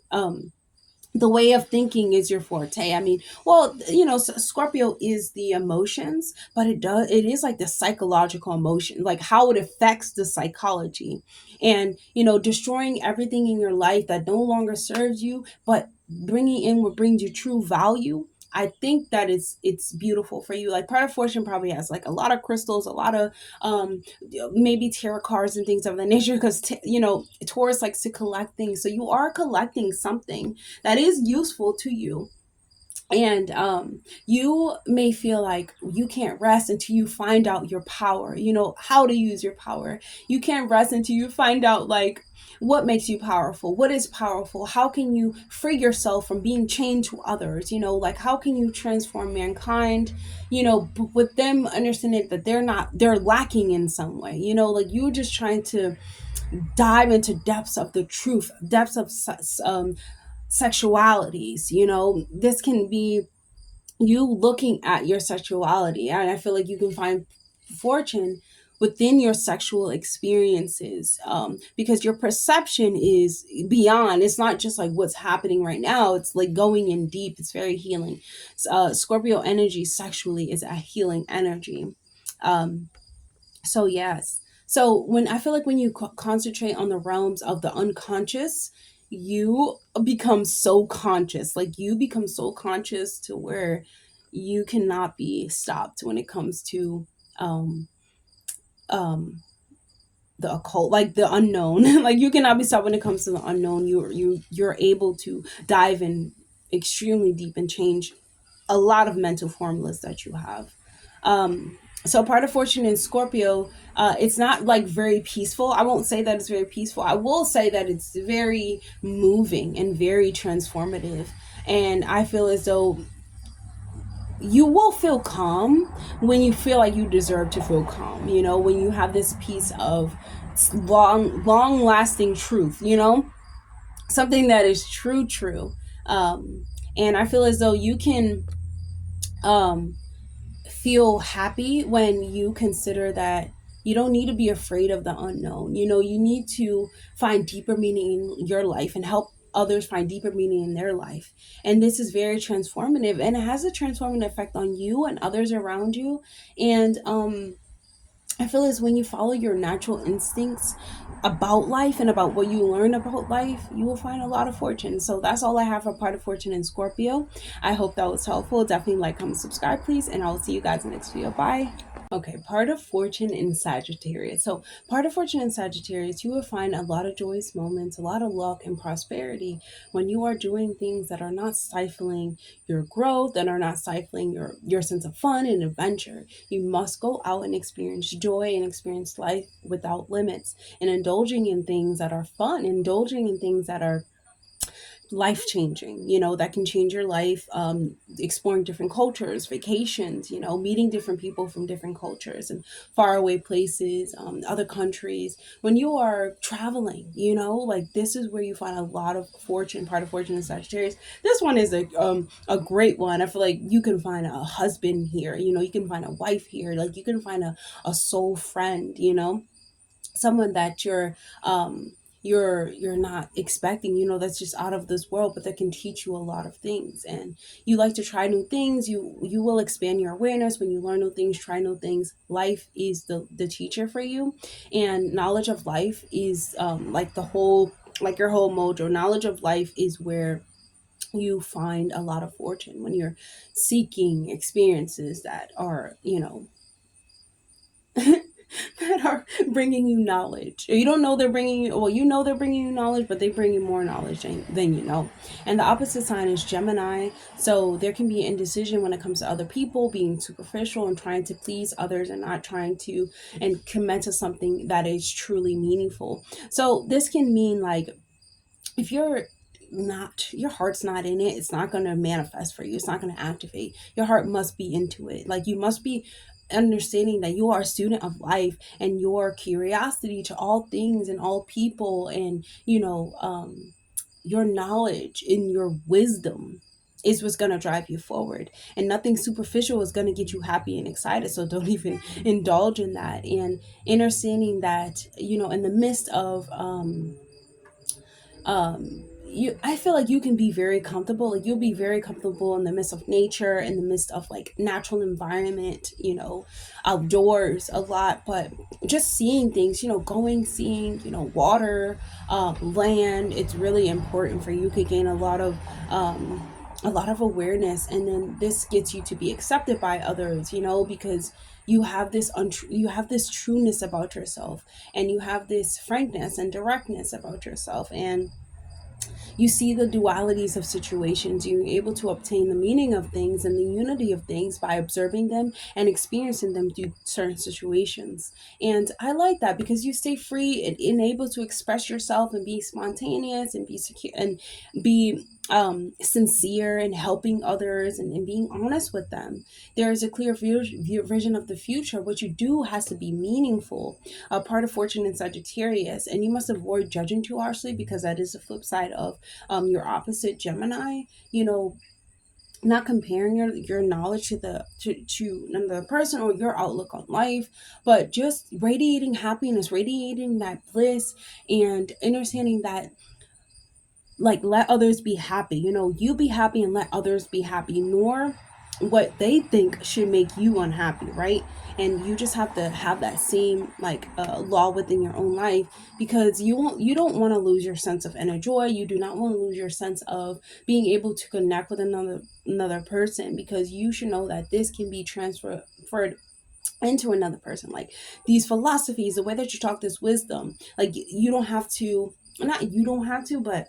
S1: the way of thinking is your forte. I mean, well, Scorpio is the emotions, but it is like the psychological emotion, like how it affects the psychology. And destroying everything in your life that no longer serves you, but bringing in what brings you true value. I think that it's beautiful for you. Like, part of fortune probably has like a lot of crystals, a lot of maybe tarot cards and things of that nature, because Taurus likes to collect things. So you are collecting something that is useful to you. And you may feel like you can't rest until you find out your power, how to use your power. You can't rest until you find out, like, what makes you powerful, what is powerful, how can you free yourself from being chained to others, like, how can you transform mankind, with them understanding that they're lacking in some way, like, you're just trying to dive into depths of the truth, depths of sexualities. This can be you looking at your sexuality, and I feel like you can find fortune within your sexual experiences, because your perception is beyond. It's not just like what's happening right now, it's like going in deep. It's very healing. Scorpio energy sexually is a healing energy. So yes. So when I feel like when you concentrate on the realms of the unconscious, you become so conscious. Like, you become so conscious to where you cannot be stopped when it comes to um um the occult, like the unknown. Like, you cannot be stopped when it comes to the unknown. You're able to dive in extremely deep and change a lot of mental formulas that you have. So part of fortune in Scorpio, it's not like very peaceful. I won't say that it's very peaceful. I will say that it's very moving and very transformative. And I feel as though you will feel calm when you feel like you deserve to feel calm, when you have this piece of long lasting truth, something that is true. And I feel as though you can um feel happy when you consider that you don't need to be afraid of the unknown. You need to find deeper meaning in your life and help others find deeper meaning in their life. And this is very transformative, and it has a transformative effect on you and others around you. And I feel as when you follow your natural instincts about life and about what you learn about life, you will find a lot of fortune. So that's all I have for part of fortune in Scorpio. I hope that was helpful. Definitely like, comment, subscribe, please, and I will see you guys in the next video. Bye. Okay, part of fortune in Sagittarius. So, part of fortune in Sagittarius, you will find a lot of joyous moments, a lot of luck and prosperity when you are doing things that are not stifling your growth, that are not stifling your sense of fun and adventure. You must go out and experience joy and experience life without limits, and indulging in things that are fun, indulging in things that are life changing, that can change your life. Exploring different cultures, vacations, meeting different people from different cultures and faraway places, other countries. When you are traveling, like this is where you find a lot of fortune. Part of fortune in Sagittarius. This one is a great one. I feel like you can find a husband here, you can find a wife here, like you can find a soul friend, someone that you're not expecting, that's just out of this world, but that can teach you a lot of things. And you like to try new things. You will expand your awareness when you learn new things, try new things. Life is the teacher for you, and knowledge of life is like the whole, like your whole mojo. Knowledge of life is where you find a lot of fortune when you're seeking experiences that are, that are bringing you knowledge. You don't know they're bringing you, well, they're bringing you knowledge, but they bring you more knowledge than you know. And the opposite sign is Gemini. So there can be indecision when it comes to other people, being superficial and trying to please others and not trying to and commit to something that is truly meaningful. So this can mean like, if your heart's not in it, it's not going to manifest for you, it's not going to activate. Your heart must be into it. Like, you must be understanding that you are a student of life, and your curiosity to all things and all people, and your knowledge and your wisdom is what's going to drive you forward, and nothing superficial is going to get you happy and excited. So don't even indulge in that. And understanding that, in the midst of I feel like you can be very comfortable, like you'll be very comfortable in the midst of nature, in the midst of like natural environment, outdoors a lot. But just seeing things, seeing, water, land, it's really important for you. You could gain a lot of awareness, and then this gets you to be accepted by others, because you have you have this trueness about yourself, and you have this frankness and directness about yourself, and you see the dualities of situations. You're able to obtain the meaning of things and the unity of things by observing them and experiencing them through certain situations. And I like that, because you stay free and able to express yourself and be spontaneous and be secure and be sincere in helping others, and being honest with them. There is a clear vision of the future. What you do has to be meaningful. A part of fortune in Sagittarius, and you must avoid judging too harshly, because that is the flip side of your opposite Gemini. Not comparing your knowledge to another person or your outlook on life, but just radiating happiness, radiating that bliss, and understanding that, like, let others be happy. You be happy and let others be happy, nor what they think should make you unhappy, right? And you just have to have that same like law within your own life, because you don't want to lose your sense of inner joy. You do not want to lose your sense of being able to connect with another person, because you should know that this can be transferred into another person. Like, these philosophies, the way that you talk, this wisdom, like, you don't have to, not you don't have to, but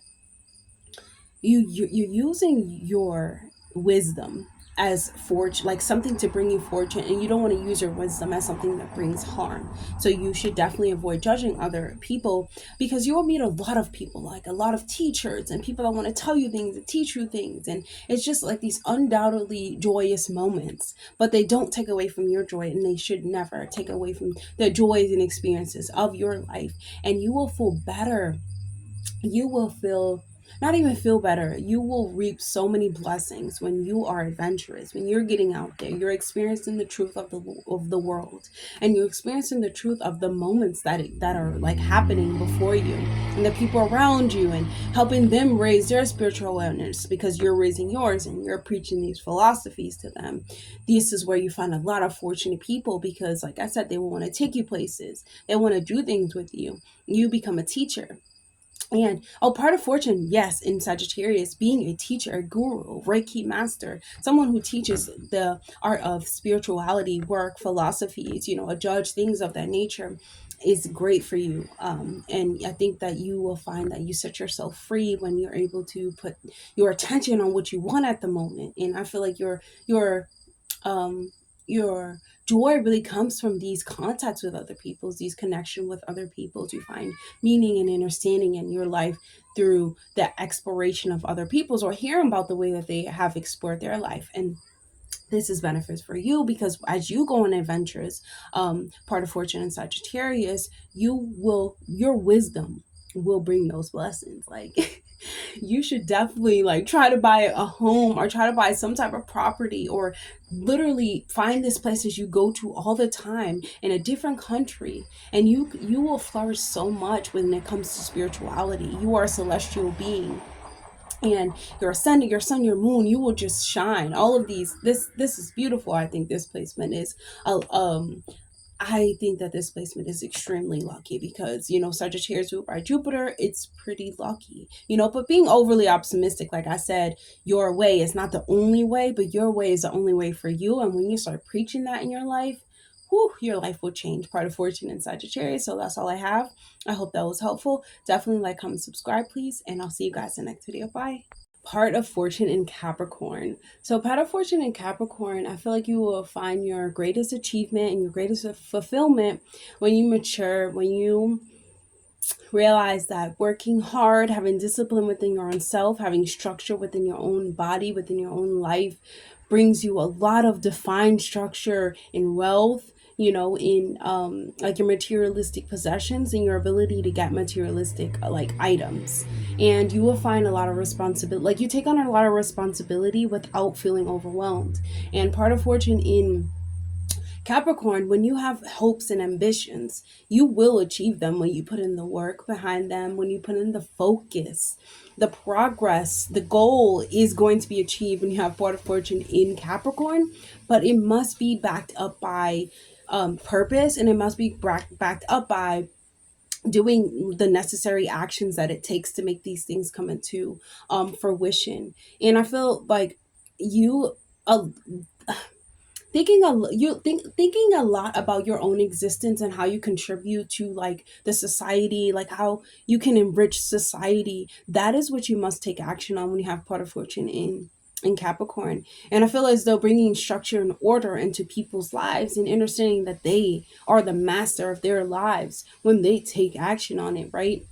S1: you're using your wisdom as fortune, like something to bring you fortune, and you don't want to use your wisdom as something that brings harm. So you should definitely avoid judging other people, because you will meet a lot of people, like a lot of teachers and people that want to tell you things and teach you things, and it's just like these undoubtedly joyous moments, but they don't take away from your joy, and they should never take away from the joys and experiences of your life. And you will feel better. You will feel, not even feel better, you will reap so many blessings when you are adventurous, when you're getting out there, you're experiencing the truth of the world, and you're experiencing the truth of the moments that are like happening before you, and the people around you, and helping them raise their spiritual awareness, because you're raising yours and you're preaching these philosophies to them. This is where you find a lot of fortunate people, because like I said, they will want to take you places, they want to do things with you. You become a teacher. And part of fortune, yes, in Sagittarius, being a teacher, a guru, Reiki master, someone who teaches the art of spirituality, work, philosophies, a judge, things of that nature, is great for you. And I think that you will find that you set yourself free when you're able to put your attention on what you want at the moment. And I feel like your joy really comes from these contacts with other people, these connection with other people. You find meaning and understanding in your life through the exploration of other people's, or hearing about the way that they have explored their life. And this is benefits for you, because as you go on adventures, part of fortune in Sagittarius, your wisdom will bring those blessings. Like you should definitely like try to buy a home, or try to buy some type of property, or literally find this place as you go to all the time in a different country, and you will flourish so much when it comes to spirituality. You are a celestial being, and your ascendant, your sun, your moon, you will just shine. All of these, this is beautiful. I think this placement is I think that this placement is extremely lucky, because, Sagittarius ruled by Jupiter, it's pretty lucky, but being overly optimistic, like I said, your way is not the only way, but your way is the only way for you. And when you start preaching that in your life, your life will change. Part of fortune in Sagittarius. So that's all I have. I hope that was helpful. Definitely like, comment, subscribe, please. And I'll see you guys in the next video. Bye. Part of fortune in Capricorn. So part of fortune in Capricorn, I feel like you will find your greatest achievement and your greatest fulfillment when you mature, when you realize that working hard, having discipline within your own self, having structure within your own body, within your own life, brings you a lot of defined structure in wealth, in like your materialistic possessions and your ability to get materialistic like items. And you will find a lot of responsibility, like you take on a lot of responsibility without feeling overwhelmed. And part of fortune in Capricorn, when you have hopes and ambitions, you will achieve them when you put in the work behind them, when you put in the focus, the progress. The goal is going to be achieved when you have part of fortune in Capricorn, but it must be backed up by purpose, and it must be backed up by doing the necessary actions that it takes to make these things come into fruition. And I feel like you thinking a lot about your own existence and how you contribute to like the society, like how you can enrich society. That is what you must take action on when you have part of fortune in Capricorn. And I feel as though bringing structure and order into people's lives and understanding that they are the master of their lives when they take action on it, right?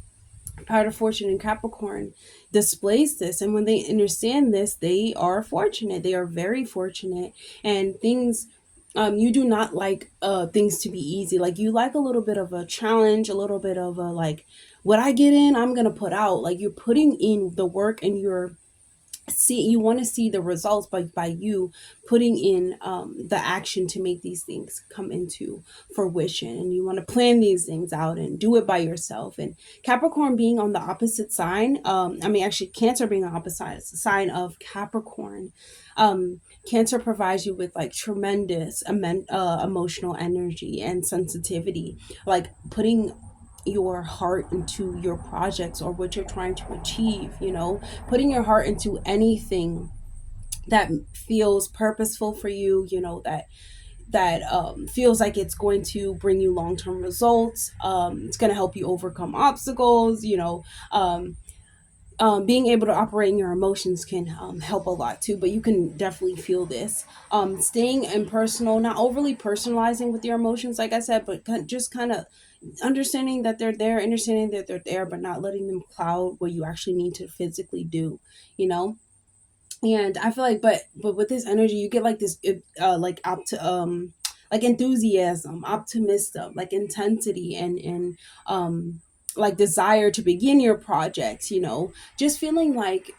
S1: Part of fortune in Capricorn displays this, and when they understand this, they are fortunate. They are very fortunate. And things, you do not like things to be easy. Like you like a little bit of a challenge, a little bit of a like, what I get in, I'm gonna put out. Like you're putting in the work, and you want to see the results by you putting in the action to make these things come into fruition. And you want to plan these things out and do it by yourself. And Capricorn being on the opposite sign, actually Cancer being the opposite sign of Capricorn, Cancer provides you with like tremendous emotional energy and sensitivity, like putting your heart into your projects or what you're trying to achieve, putting your heart into anything that feels purposeful for you, that feels like it's going to bring you long-term results. It's going to help you overcome obstacles, being able to operate in your emotions can help a lot too, but you can definitely feel this. Staying impersonal, not overly personalizing with your emotions, like I said, but just kind of understanding that they're there, but not letting them cloud what you actually need to physically do, And I feel like, but with this energy, you get like this, like enthusiasm, optimism, like intensity, and like desire to begin your projects, just feeling like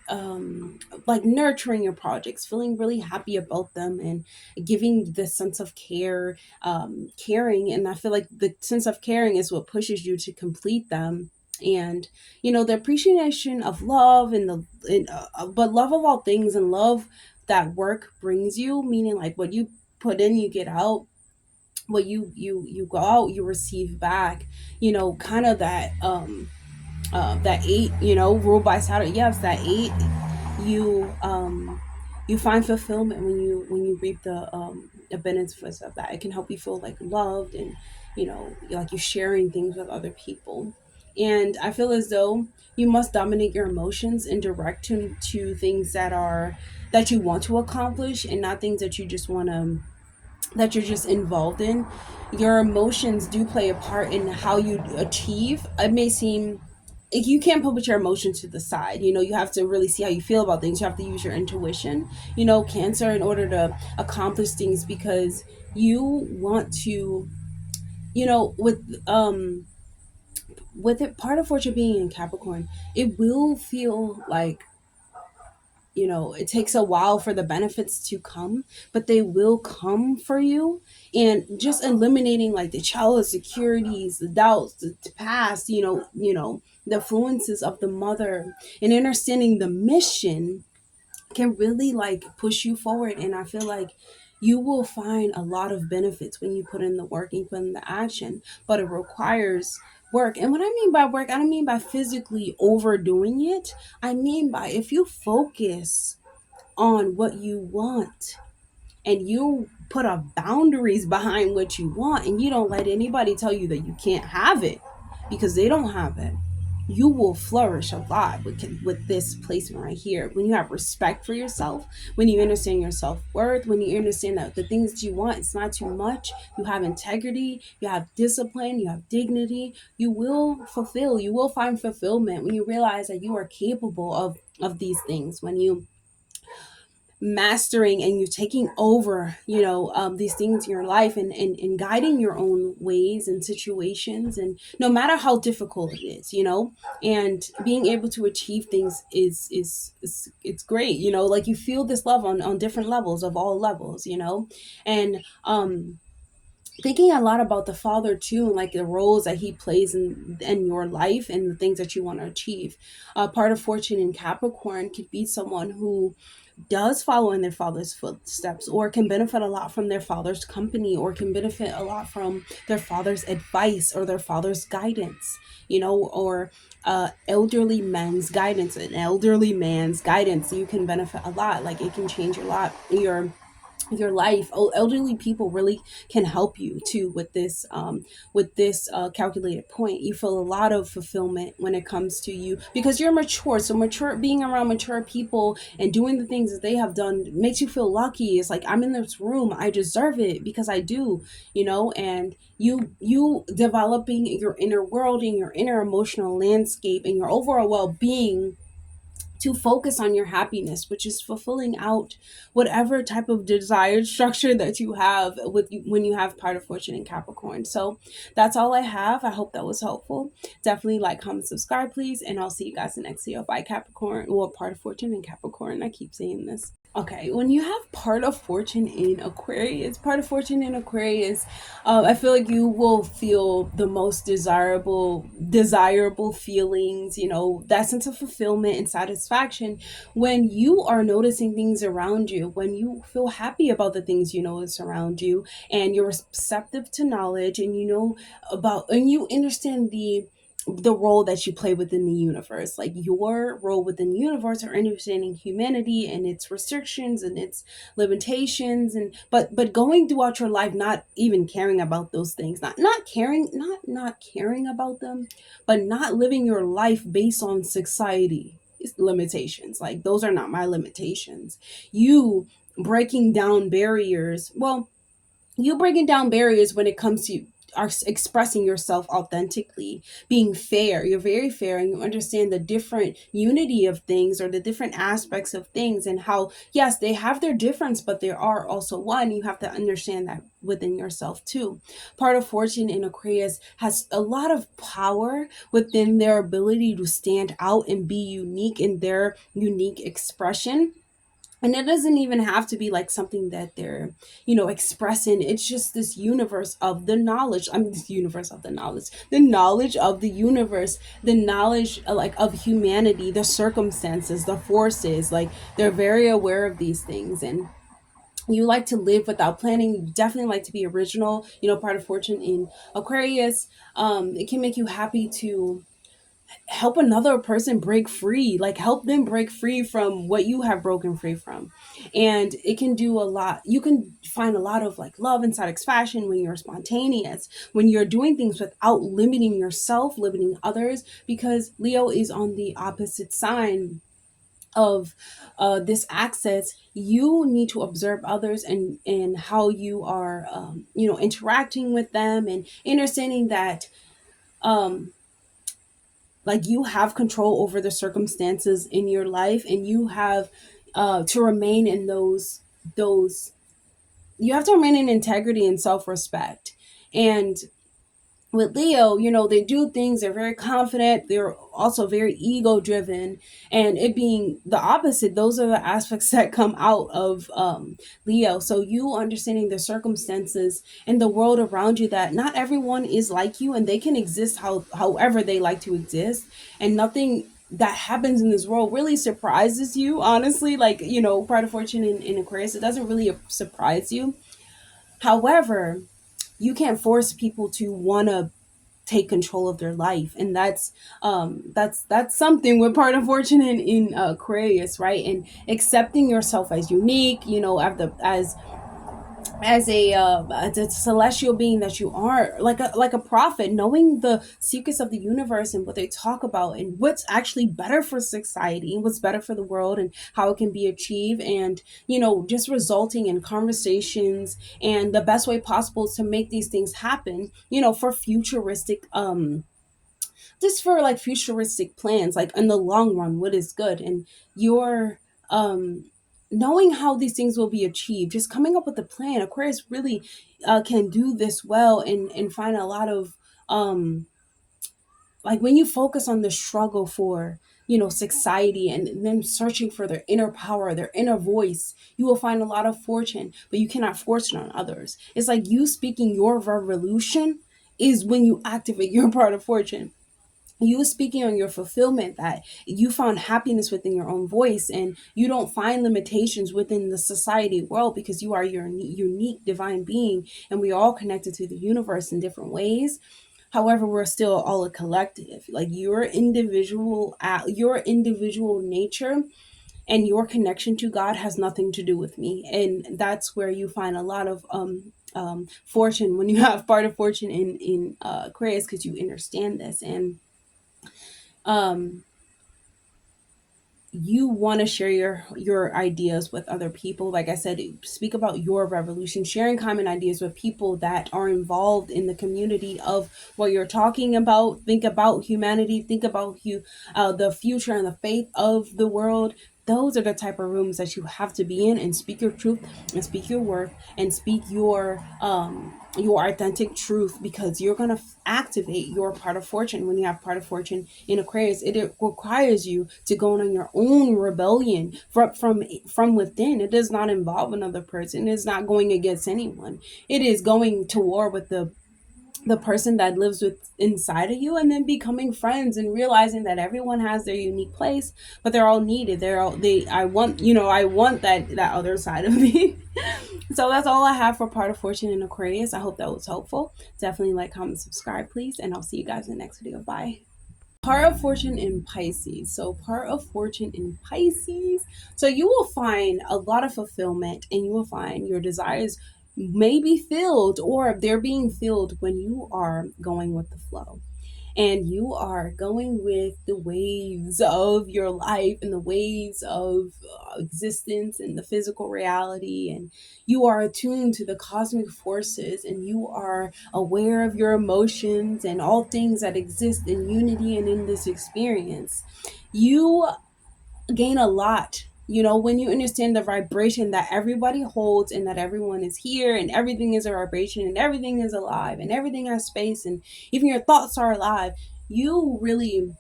S1: nurturing your projects, feeling really happy about them, and giving the sense of caring. And I feel like the sense of caring is what pushes you to complete them. And the appreciation of love but love of all things, and love that work brings you, meaning like what you put in, you get out. What you go out, you receive back. Kind of that that 8, ruled by Saturn. Yes, that 8. You find fulfillment when you reap the benefits of that. It can help you feel like loved, and like you're sharing things with other people. And I feel as though you must dominate your emotions and direct to things that you want to accomplish, and not things that you just want to that you're just involved in, your emotions do play a part in how you achieve. It may seem like you can't put your emotions to the side. You have to really see how you feel about things. You have to use your intuition, Cancer, in order to accomplish things, because you want to, with it, part of fortune being in Capricorn, it will feel like, it takes a while for the benefits to come, but they will come for you. And just eliminating like the childhood securities, the doubts, the past, the influences of the mother, and understanding the mission can really like push you forward. And I feel like you will find a lot of benefits when you put in the work and put in the action, but it requires work. And what I mean by work, I don't mean by physically overdoing it. I mean by, if you focus on what you want and you put a boundaries behind what you want, and you don't let anybody tell you that you can't have it because they don't have it, you will flourish a lot with this placement right here. When you have respect for yourself, when you understand your self-worth, when you understand that the things that you want, it's not too much, you have integrity, you have discipline, you have dignity, you will fulfill, you will find fulfillment when you realize that you are capable of these things. When you mastering and you taking over, these things in your life, and guiding your own ways and situations, and no matter how difficult it is, and being able to achieve things is it's great. Like you feel this love on different levels, of all levels, and thinking a lot about the father too, and like the roles that he plays in your life and the things that you want to achieve. Part of fortune in Capricorn could be someone who does follow in their father's footsteps, or can benefit a lot from their father's company, or can benefit a lot from their father's advice or their father's guidance, or elderly men's guidance, an elderly man's guidance. You can benefit a lot. Like it can change a lot your life. Elderly people really can help you too with this calculated point. You feel a lot of fulfillment when it comes to you, because you're mature. So mature, being around mature people and doing the things that they have done makes you feel lucky. It's like, I'm in this room, I deserve it because I do, and you developing your inner world and your inner emotional landscape and your overall well-being to focus on your happiness, which is fulfilling out whatever type of desired structure that you have with when you have part of fortune in Capricorn. So that's all I have. I hope that was helpful. Definitely like, comment, subscribe, please, and I'll see you guys in the next video. Bye, Capricorn. Well, part of fortune in Capricorn. I keep saying this. Okay, when you have part of fortune in Aquarius, I feel like you will feel the most desirable feelings, that sense of fulfillment and satisfaction when you are noticing things around you, when you feel happy about the things you notice around you, and you're receptive to knowledge, and and you understand the role that you play within the universe, like your role within the universe, or understanding humanity and its restrictions and its limitations, and but going throughout your life not even caring about those things, not caring about them, but not living your life based on society limitations. Like, those are not my limitations. You breaking down barriers, when it comes to are expressing yourself authentically, being fair. You're very fair, and you understand the different unity of things, or the different aspects of things, and how, yes, they have their difference, but they are also one. You have to understand that within yourself too. Part of fortune in Aquarius has a lot of power within their ability to stand out and be unique in their unique expression. And it doesn't even have to be like something that they're, expressing. It's just this universe of the knowledge. I mean, this universe of the knowledge of the universe, the knowledge like of humanity, the circumstances, the forces. Like, they're very aware of these things, and you like to live without planning. You definitely like to be original. Part of fortune in Aquarius, it can make you happy to help another person break free, like help them break free from what you have broken free from. And it can do a lot. You can find a lot of like love and satisfaction when you're spontaneous, when you're doing things without limiting yourself, limiting others, because Leo is on the opposite sign of this access, you need to observe others and how you are, interacting with them, and understanding that, um, like, you have control over the circumstances in your life, and you have to remain in those you have to remain in integrity and self-respect. And with Leo, they do things, they're very confident, they're also very ego driven. And it being the opposite, those are the aspects that come out of Leo. So you understanding the circumstances and the world around you, that not everyone is like you, and they can exist however they like to exist. And nothing that happens in this world really surprises you, honestly. Like, part of fortune in Aquarius, it doesn't really surprise you. However, you can't force people to want to take control of their life, and that's something with part of fortune in Aquarius, right? And accepting yourself as unique, as a celestial being that you are, like a prophet, knowing the secrets of the universe and what they talk about, and what's actually better for society and what's better for the world and how it can be achieved. And just resulting in conversations and the best way possible to make these things happen, for futuristic, just for like futuristic plans, like in the long run, what is good. And you're um knowing how these things will be achieved, just coming up with a plan. Aquarius really can do this well, and find a lot of, like, when you focus on the struggle for, society, and then searching for their inner power, their inner voice, you will find a lot of fortune. But you cannot force it on others. It's like you speaking your revolution is when you activate your part of fortune. You speaking on your fulfillment, that you found happiness within your own voice, and you don't find limitations within the society world, because you are your unique divine being, and we are all connected to the universe in different ways. However, we're still all a collective. Like, your individual nature and your connection to God has nothing to do with me. And that's where you find a lot of fortune when you have part of fortune in Aquarius, because you understand this. And um you want to share your ideas with other people. Like I said, speak about your revolution, sharing common ideas with people that are involved in the community of what you're talking about. Think about humanity, think about the future and the faith of the world. Those are the type of rooms that you have to be in, and speak your truth, and speak your worth, and speak your authentic truth, because you're going to activate your part of fortune. When you have part of fortune in Aquarius, it requires you to go on your own rebellion from within. It does not involve another person. It's not going against anyone. It is going to war with the person that lives with inside of you, and then becoming friends and realizing that everyone has their unique place, but they're all needed. I want that other side of me. So that's all I have for part of fortune in Aquarius. I hope that was helpful. Definitely like, comment, subscribe, please, and I'll see you guys in the next video. Bye. Part of fortune in Pisces. So part of fortune in Pisces. So you will find a lot of fulfillment, and you will find your desires may be filled, or they're being filled, when you are going with the flow, and you are going with the waves of your life, and the waves of existence, and the physical reality. And you are attuned to the cosmic forces, and you are aware of your emotions and all things that exist in unity and in this experience. You gain a lot, when you understand the vibration that everybody holds, and that everyone is here, and everything is a vibration, and everything is alive, and everything has space, and even your thoughts are alive. You really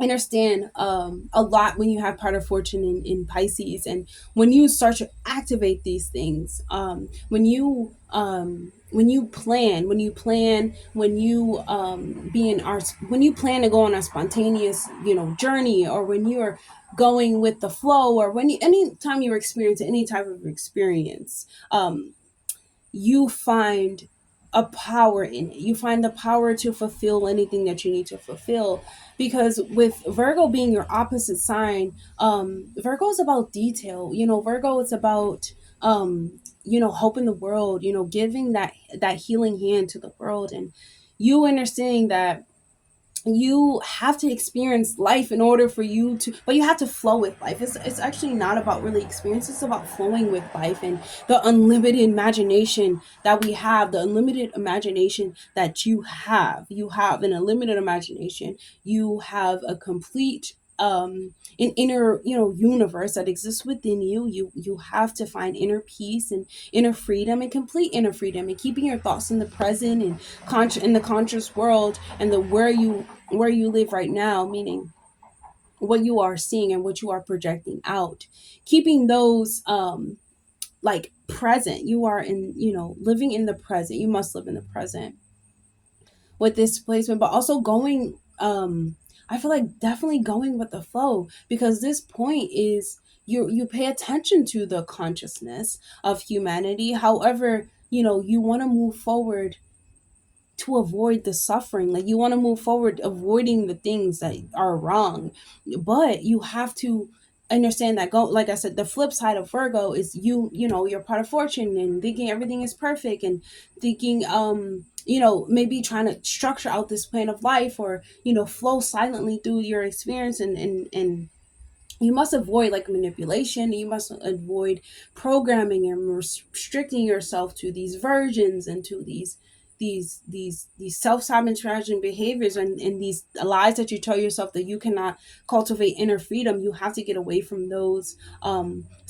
S1: understand a lot when you have part of fortune in Pisces. And when you start to activate these things, when you plan to go on a spontaneous, journey, or when you're going with the flow, or anytime you're experiencing any type of experience, you find a power in it. You find the power to fulfill anything that you need to fulfill. Because with Virgo being your opposite sign, Virgo is about detail. Virgo is about hope in the world, giving that healing hand to the world. And you understanding that you have to experience life in order for you to, but you have to flow with life. It's actually not about really experience, it's about flowing with life and the unlimited imagination that we have, the unlimited imagination that you have an unlimited imagination. You have a complete an inner, universe that exists within you. You have to find inner peace and inner freedom and complete inner freedom, and keeping your thoughts in the present and in the conscious world, and the where you live right now, meaning what you are seeing and what you are projecting out, keeping those like present. You are in, living in the present. You must live in the present with this placement, but also going, I feel like definitely going with the flow, because this point is, you pay attention to the consciousness of humanity. However, you want to move forward to avoid the suffering. Like, you want to move forward avoiding the things that are wrong, but you have to understand that, go like I said, the flip side of Virgo is, you're part of fortune and thinking everything is perfect, and thinking, maybe trying to structure out this plan of life, or flow silently through your experience, and you must avoid like manipulation. You must avoid programming and restricting yourself to these versions, and to these self-sabotaging behaviors, and these lies that you tell yourself, that you cannot cultivate inner freedom. You have to get away from those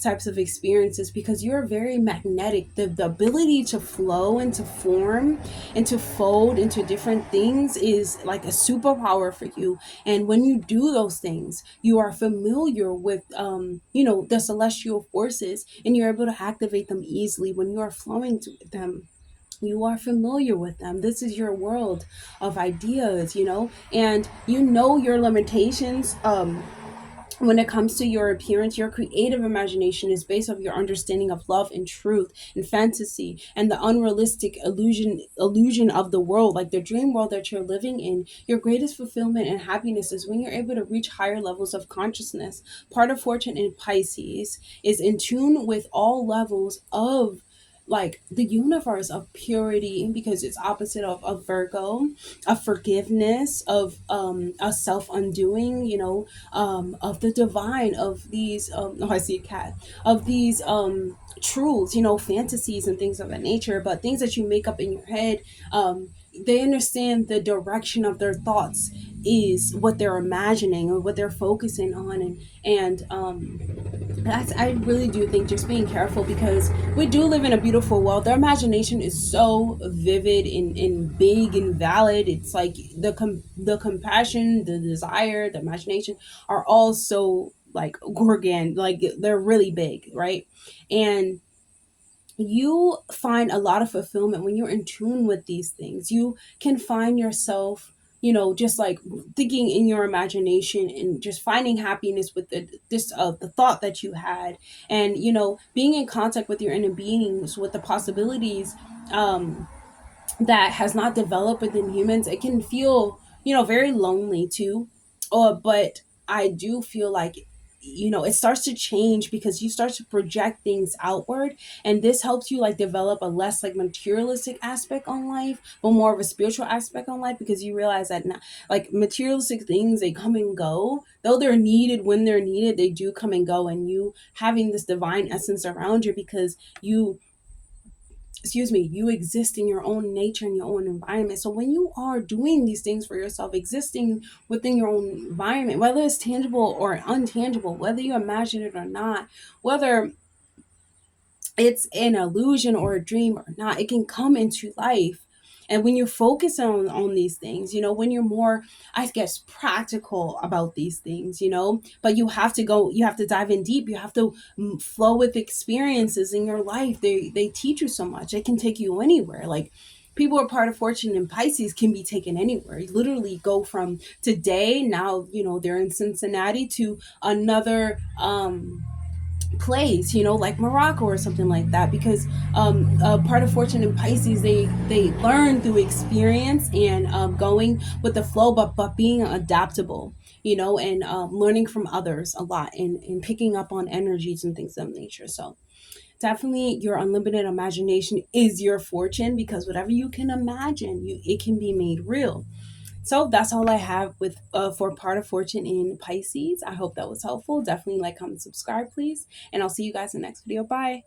S1: types of experiences, because you're very magnetic. The ability to flow and to form and to fold into different things is like a superpower for you. And when you do those things, you are familiar with, the celestial forces, and you're able to activate them easily when you are flowing to them. You are familiar with them. This is your world of ideas, and your limitations. When it comes to your appearance, your creative imagination is based on your understanding of love and truth and fantasy, and the unrealistic illusion of the world, like the dream world that you're living in. Your greatest fulfillment and happiness is when you're able to reach higher levels of consciousness. Part of fortune in Pisces is in tune with all levels of like the universe of purity, because it's opposite of Virgo, of forgiveness, of a self undoing, of the divine, of these oh, I see a cat, of these truths, fantasies and things of that nature, but things that you make up in your head. They understand the direction of their thoughts is what they're imagining or what they're focusing on, and that's, I really do think, just being careful, because we do live in a beautiful world. Their imagination is so vivid and big and valid. It's like the compassion, the desire, the imagination are all so like gorgon, like they're really big, right? And you find a lot of fulfillment when you're in tune with these things. You can find yourself, just like thinking in your imagination, and just finding happiness with the thought that you had, and being in contact with your inner beings, with the possibilities that has not developed within humans. It can feel, very lonely too. But I do feel like, it starts to change, because you start to project things outward, and this helps you like develop a less like materialistic aspect on life, but more of a spiritual aspect on life, because you realize that not, like materialistic things, they come and go. Though they're needed, when they're needed, they do come and go. And you having this divine essence around you, because you exist in your own nature and your own environment. So when you are doing these things for yourself, existing within your own environment, whether it's tangible or untangible, whether you imagine it or not, whether it's an illusion or a dream or not, it can come into life. And when you focus on these things, when you're more, I guess, practical about these things, but you have to dive in deep. You have to flow with experiences in your life. They teach you so much. It can take you anywhere. Like, people are part of fortune in Pisces can be taken anywhere. You literally go from today, now, they're in Cincinnati, to another place, like Morocco or something like that, because part of fortune in Pisces, they learn through experience, and going with the flow, but being adaptable, and learning from others a lot, and picking up on energies and things of nature. So definitely your unlimited imagination is your fortune, because whatever you can imagine, it can be made real. So that's all I have with for part of fortune in Pisces. I hope that was helpful. Definitely like, comment, subscribe, please, and I'll see you guys in the next video. Bye.